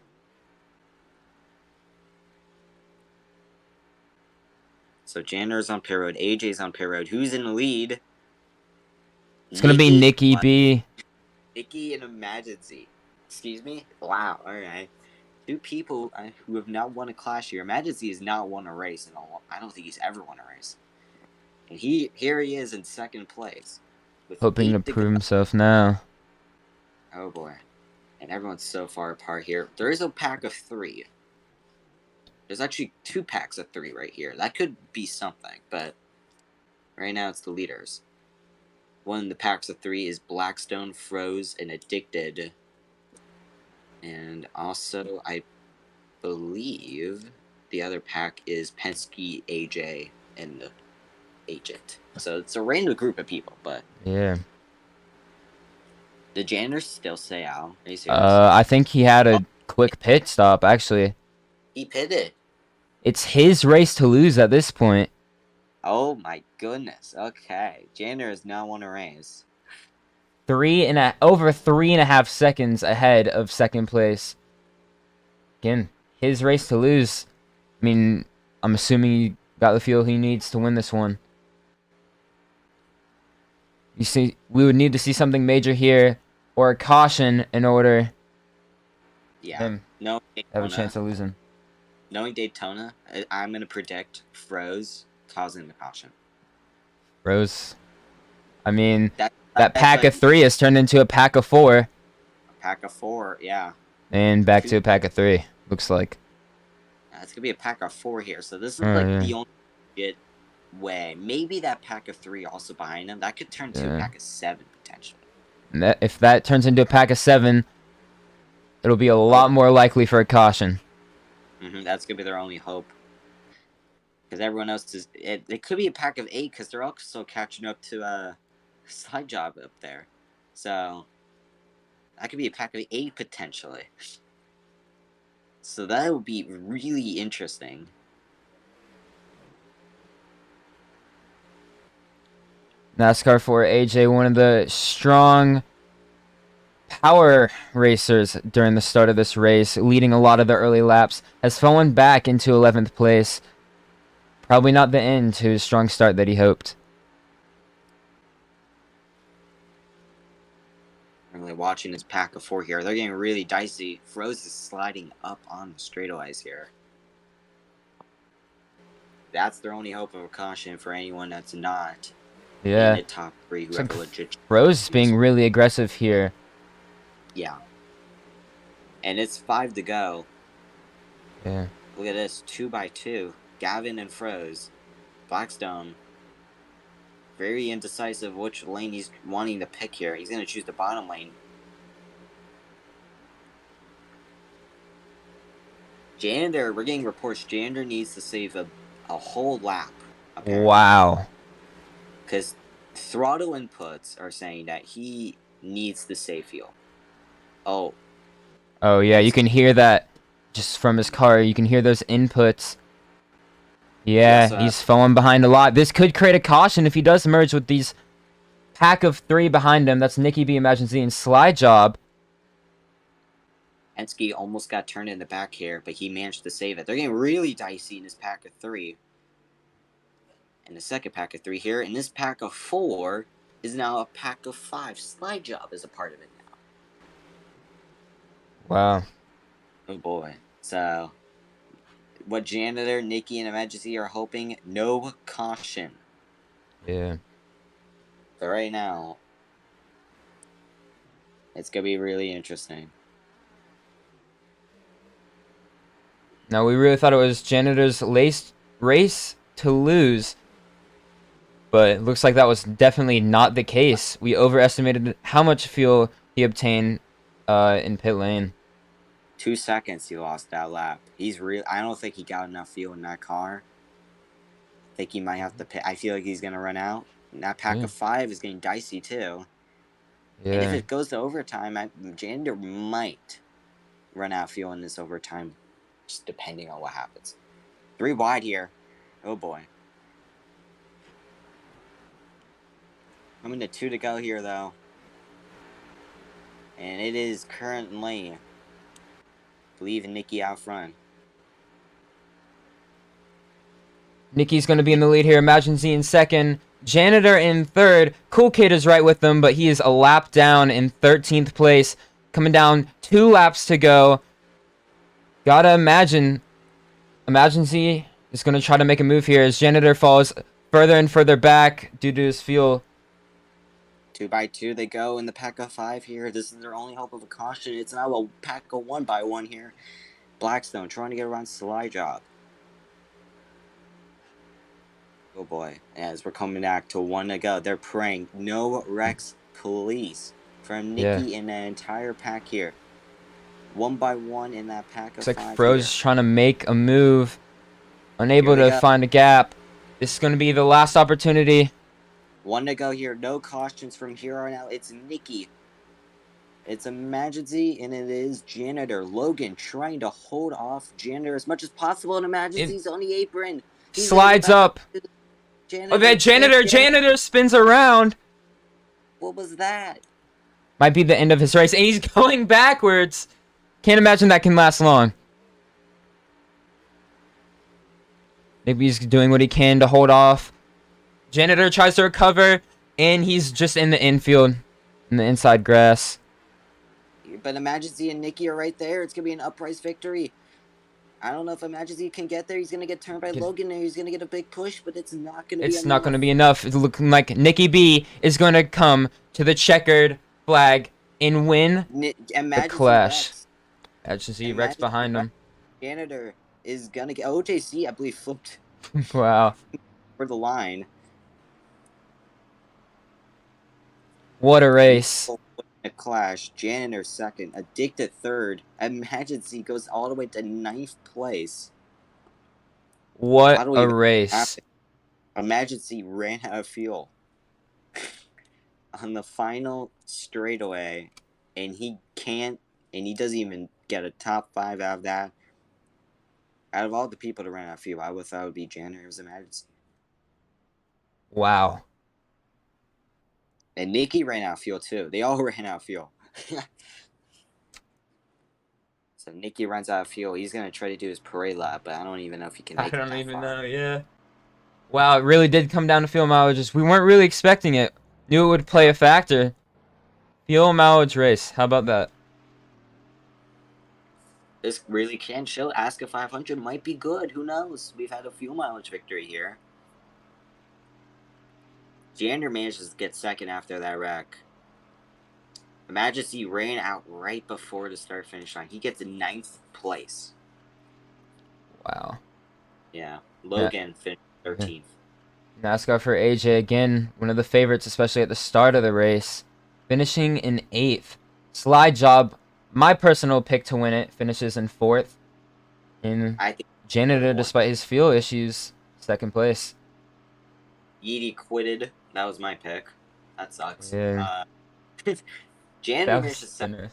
So Jander's on pit road. AJ's on pit road. Who's in the lead? It's gonna be Nikki What? B. Nikki and Emergency. Excuse me? Wow. All right. Two people who have not won a clash here. Emergency has not won a race in I don't think he's ever won a race. And here he is in second place. With Hoping to 8 to prove go. himself now. Oh boy. And everyone's so far apart here. There is a pack of 3. There's actually 2 packs of 3 right here. That could be something, but right now it's the leaders. One of the packs of 3 is Blackstone, Froze, and Addicted. And also, I believe the other pack is Penske, AJ, and the Agent. So it's a random group of people, but... Yeah. Did Jander still stay out? Are you serious? I think he had a quick pit stop, actually. He pitted. It's his race to lose at this point. Oh my goodness. Okay. Jander has now won a race. Over 3.5 seconds ahead of second place. Again, his race to lose. I mean, I'm assuming he got the fuel he needs to win this one. You see, we would need to see something major here, or a caution in order Yeah. him No, to have a chance of losing. Knowing Daytona, I'm going to predict Froze causing the caution. Rose. I mean, That's pack like of 3 has turned into a pack of 4. a pack of 4, yeah. And back to a pack of 3, looks like. It's going to be a pack of 4 here, so this is Oh, like yeah. the only good way. Maybe that pack of 3 also behind him. That could turn to a pack of 7 potentially. And if that turns into a pack of 7, it'll be a lot more likely for a caution. That's going to be their only hope. Because everyone else is... It could be a pack of 8 because they're also catching up to Slide Job up there. So, that could be a pack of 8 potentially. So that would be really interesting. NASCAR 4 AJ, one of the strong power racers during the start of this race, leading a lot of the early laps, has fallen back into 11th place. Probably not the end to his strong start that he hoped. Really watching this pack of 4 here. They're getting really dicey. Froze is sliding up on the straightaways here. That's their only hope of a caution for anyone that's not in the top 3 who have a legit... Rose is being really aggressive here. Yeah. And it's 5 to go. Yeah. Look at this. 2 by 2. Gavin and Froze. Blackstone. Very indecisive which lane he's wanting to pick here. He's going to choose the bottom lane. Jander, we're getting reports. Jander needs to save a whole lap. Apparently. Wow. Because throttle inputs are saying that he needs to save fuel. Oh. Oh, yeah, you can hear that just from his car. You can hear those inputs. Yeah, he's falling behind a lot. This could create a caution if he does merge with these pack of 3 behind him. That's Nikki B, Emergency, and Slide Job. Penske almost got turned in the back here, but he managed to save it. They're getting really dicey in this pack of 3. And the second pack of 3 here. And this pack of 4 is now a pack of 5. Slide Job is a part of it now. Wow. Oh boy. So, what Janitor, Nikki, and Emergency are hoping, no caution. Yeah. But right now, it's going to be really interesting. Now, we really thought it was Janitor's race to lose. But it looks like that was definitely not the case. We overestimated how much fuel he obtained in pit lane. 2 seconds he lost that lap. I don't think he got enough fuel in that car. I think he might have to pit. I feel like he's going to run out. And that pack of 5 is getting dicey too. Yeah. And if it goes to overtime, Jander might run out of fuel in this overtime. Just depending on what happens. 3 wide here. Oh boy. Coming to 2 to go here though. And it is currently, I believe, Nikki out front. Nikki's going to be in the lead here. Imagine Z in second. Janitor in third. Cool Kid is right with them, but he is a lap down in 13th place. Coming down 2 laps to go. Gotta imagine Z is going to try to make a move here as Janitor falls further and further back due to his fuel. 2 by 2 they go in the pack of 5 here. This is their only hope of a caution. It's now a pack of 1 by 1 here. Blackstone trying to get around Slide Job. Oh boy, as we're coming back to 1 to go. They're praying. No wrecks, please. From Nikki in an entire pack here. 1 by 1 in that pack of 5. Looks like Fro's trying to make a move. Unable to find a gap. This is going to be the last opportunity. 1 to go here. No cautions from here on out. It's Nikki. It's Emergency, and it is Janitor. Logan trying to hold off Janitor as much as possible, and Emergency's on the apron. He's slides up. Janitor, oh, that Janitor spins around. What was that? Might be the end of his race, and he's going backwards. Can't imagine that can last long. Maybe he's doing what he can to hold off. Janitor tries to recover, and he's just in the infield, in the inside grass. But Emergency and Nikki are right there. It's going to be an uprise victory. I don't know if Emergency can get there. He's going to get turned by Logan there. He's going to get a big push, but it's not going to be enough. It's not going to be enough. It's looking like Nikki B is going to come to the checkered flag and win the clash. Emergency Rex behind him. Janitor is going to get... OJC, I believe, flipped. Wow. For the line. What a race. A clash. Janitor second. Addicted third. Emergency goes all the way to 9th place. What a race. Emergency ran out of fuel. On the final straightaway. And he doesn't even get a top 5 out of that. Out of all the people that ran out of fuel, I would thought it would be Janitor's Emergency. Wow. And Nikki ran out of fuel too. They all ran out of fuel. So Nikki runs out of fuel. He's gonna try to do his parade lap, but I don't even know if he can make it. I don't even know, yeah. Wow, it really did come down to fuel mileage. We weren't really expecting it. Knew it would play a factor. Fuel mileage race. How about that? This really can show ASCA 500 might be good. Who knows? We've had a fuel mileage victory here. Janitor manages to get second after that wreck. Emergency ran out right before the start-finish line. He gets in 9th place. Wow. Yeah. Logan finished 13th. NASCAR for AJ again, one of the favorites, especially at the start of the race. Finishing in 8th. Slide Job, my personal pick to win it, finishes in 4th. And Janitor, despite his fuel issues, 2nd place. Yeedy quitted. That was my pick. That sucks. Yeah. Janitor finishes second.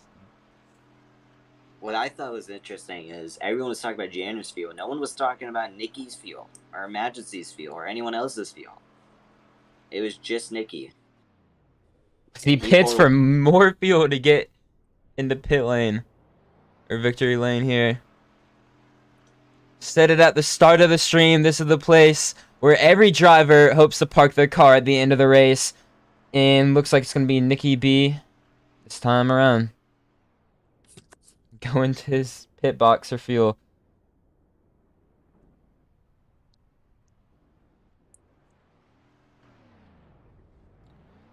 What I thought was interesting is everyone was talking about Janitor's fuel. No one was talking about Nikki's fuel, or Emergency's fuel, or anyone else's fuel. It was just Nikki. He pits for more fuel to get in the pit lane. Or victory lane here. Said it at the start of the stream. This is the place where every driver hopes to park their car at the end of the race. And looks like it's going to be Nikki B this time around. Going to his pit box for fuel.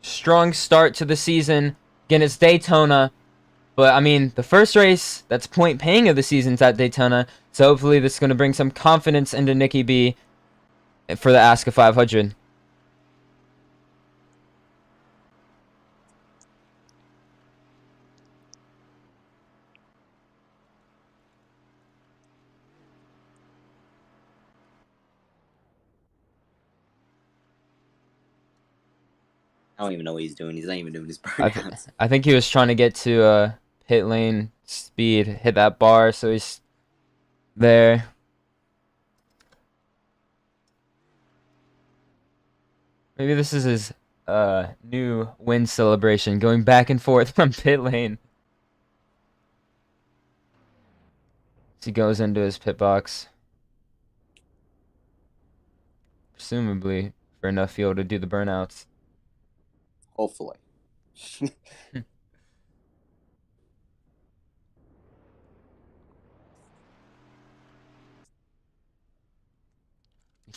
Strong start to the season. Again, it's Daytona. But, I mean, the first race that's point paying of the season's at Daytona. So hopefully this is going to bring some confidence into Nikki B for the ASCA 500. I don't even know what he's doing. He's not even doing his burnouts. I think he was trying to get to pit lane speed, hit that bar, so he's there. Maybe this is his new win celebration, going back and forth from pit lane. He goes into his pit box. Presumably for enough fuel to do the burnouts. Hopefully.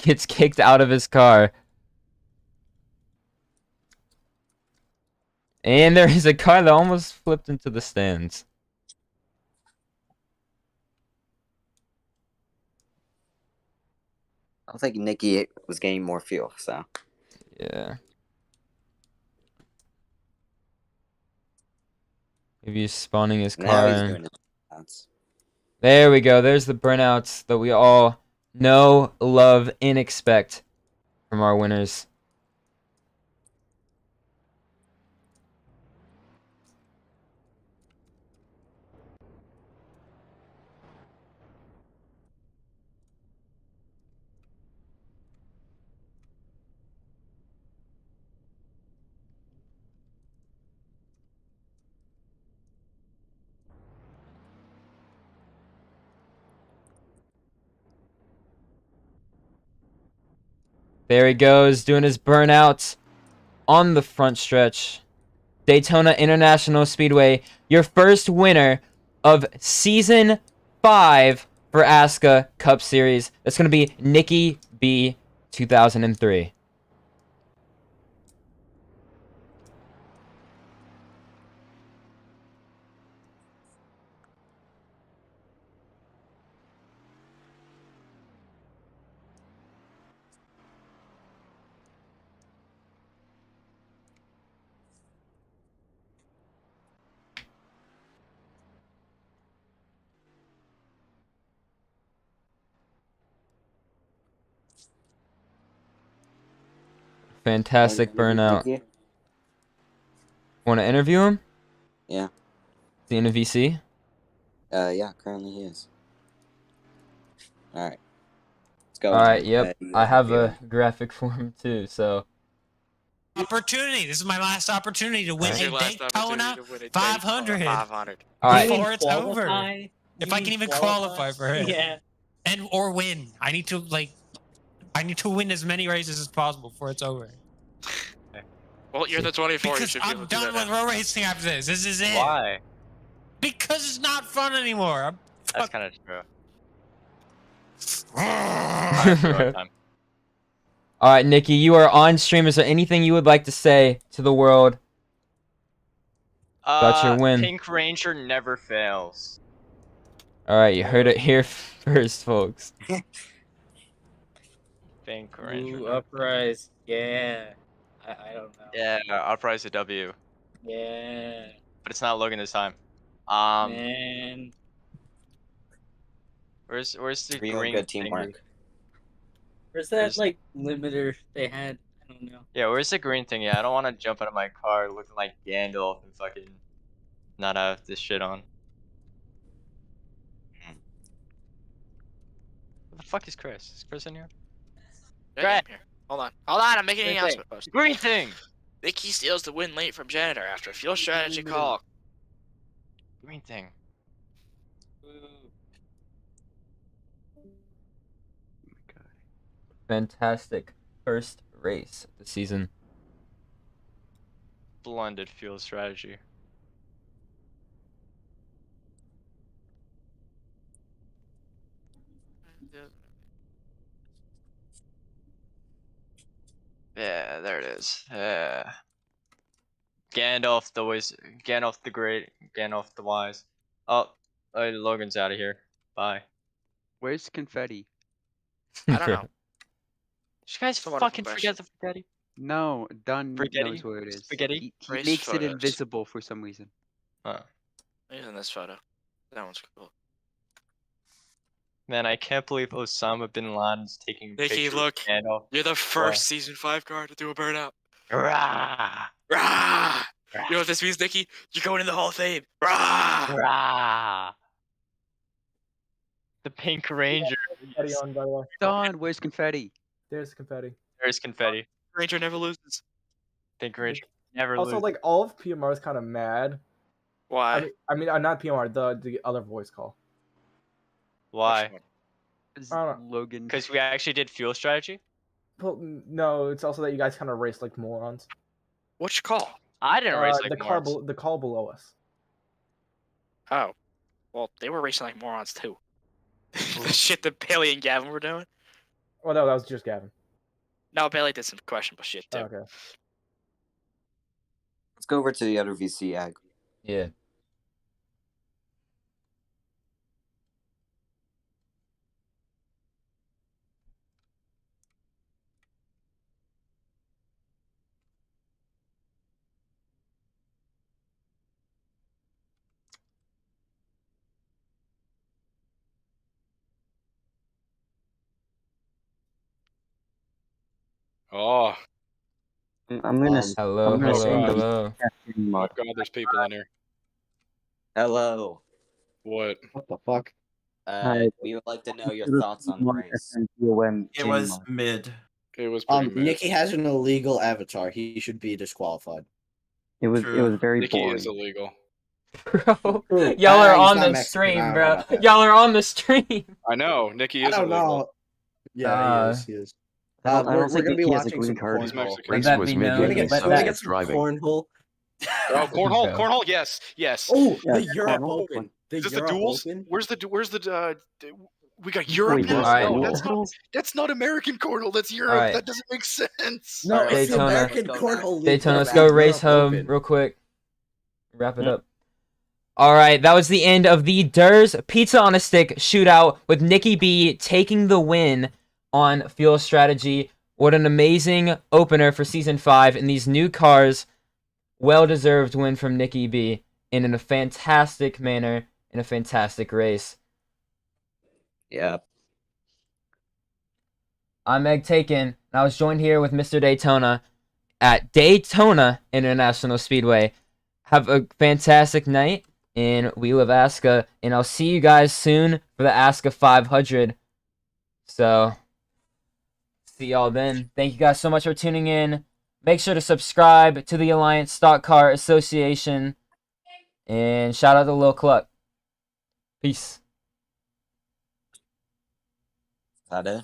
Gets kicked out of his car. And there is a car that almost flipped into the stands. I don't think Nicky was getting more fuel, so. Yeah. Maybe he's spawning his Now car he's in. doing it. That's... There we go. There's the burnouts that we all know, love, and expect from our winners. There he goes, doing his burnouts on the front stretch. Daytona International Speedway, your first winner of Season 5 for ASCA Cup Series. That's going to be Nicky B, 2003. Fantastic burnout. Nicky? Want to interview him? Yeah. Is he in a VC? Yeah, currently he is. Alright. Let's go. Alright, yep. You I have interview a him. graphic for him too, so. Opportunity. This is my last opportunity to win Alright. a Your last Daytona opportunity to win a 500 500. Alright. before it's over. Qualify? If I can even qualify for it. Yeah. And or win. I need to win as many races as possible before it's over. Well, you're the 24. You Because should be able I'm to do done that with now. road racing after this. This is it. Why? Because it's not fun anymore. That's kind of true. I'm Alright, Nicky, you are on stream. Is there anything you would like to say to the world about your win? Pink Ranger never fails. Alright, you heard it here first, folks. Pink Ranger. Ooh, uprise. Yeah. I don't know. Yeah, uprise a W, Yeah. but it's not Logan this time. Man. Where's the Real green good thing? teamwork. Where's that, There's- like, limiter they had? I don't know. Yeah, where's the green thing? Yeah, I don't want to jump out of my car looking like Gandalf and fucking not have this shit on. Where the fuck is Chris? Is Chris in here? Yeah, here. Hold on. I'm making an Good announcement. Post. Green thing! Nicky steals the win late from Janitor after a fuel strategy call. Green thing. Ooh. Fantastic first race of the season. Blended fuel strategy. Yeah, there it is. Yeah. Gandalf the wise, Gandalf the Great, Gandalf the Wise. Oh, Logan's out of here. Bye. Where's confetti? I don't know. Did you guys It's a wonderful fucking question. forget the spaghetti? No, Dunn Spaghetti? knows where it is. Spaghetti? He Race makes it photos. invisible for some reason. Oh. Even this photo. That one's cool. Man, I can't believe Osama bin Laden's taking Nicky, pictures look. of Gandalf. You're the first season 5 car to do a burnout. Rah! Rah! You know what this means, Nicky? You're going in the Hall of Fame. Rah! Rah! The Pink Ranger. Confetti on, by the way. Don, where's confetti? There's confetti. There's confetti. Ranger never loses. Pink Ranger never Also, loses. like all of PMR is kind of mad. Why? I mean, not PMR, the other voice call. Why? Is I don't Logan. Because we actually did fuel strategy. Well, no, it's also that you guys kind of race like morons. Which call? I didn't race like the morons. the call below us. Oh. Well, they were racing like morons too. The shit that Bailey and Gavin were doing. Oh no, that was just Gavin. No, Bailey did some questionable shit too. Okay. Let's go over to the other VC ag. Yeah. Oh, I'm gonna Hello, I'm gonna hello, send those hello. testing my mod. God, there's people in here. Hello. What the fuck? We would like to know your thoughts on the race. It was mid. It was pretty mid. Nikki has an illegal avatar. He should be disqualified. It was very Nikki boring. is illegal. Bro, True. y'all are He's on not the Mexican, I stream, don't know bro. about that. Y'all are on the stream. I know. Nikki I is don't illegal. know. Yeah, he is. He is. I don't We're think gonna be Nikki has a watching green some card. He's cornhole. Mexican. Let that be known. We're gonna get, Let we're gonna that- get some cornhole. Oh, cornhole, Bro. cornhole. Yes, yes. Oh, Yeah, the Europe cornhole. Open. The Is this Europe the duels? Open. Where's the we got Europe Wait, now? there's No, duels? that's not American cornhole. That's Europe. Alright. That doesn't make sense. No, Alright, it's the Daytona. American Cornhole League. Daytona, Go let's back go to race Europe home Open. real quick. Wrap it up. All right, that was the end of the Durs Pizza on a Stick shootout with Nikki B taking the win on Fuel Strategy. What an amazing opener for Season 5 in these new cars. Well-deserved win from Nikki B in a fantastic manner, in a fantastic race. Yeah. I'm Meg Taken, and I was joined here with Mr. Daytona at Daytona International Speedway. Have a fantastic night, and we love ASCA, and I'll see you guys soon for the ASCA 500. So, see y'all then. Thank you guys so much for tuning in. Make sure to subscribe to the Alliance Stock Car Association, and shout out to Lil Cluck. Peace. Is that it?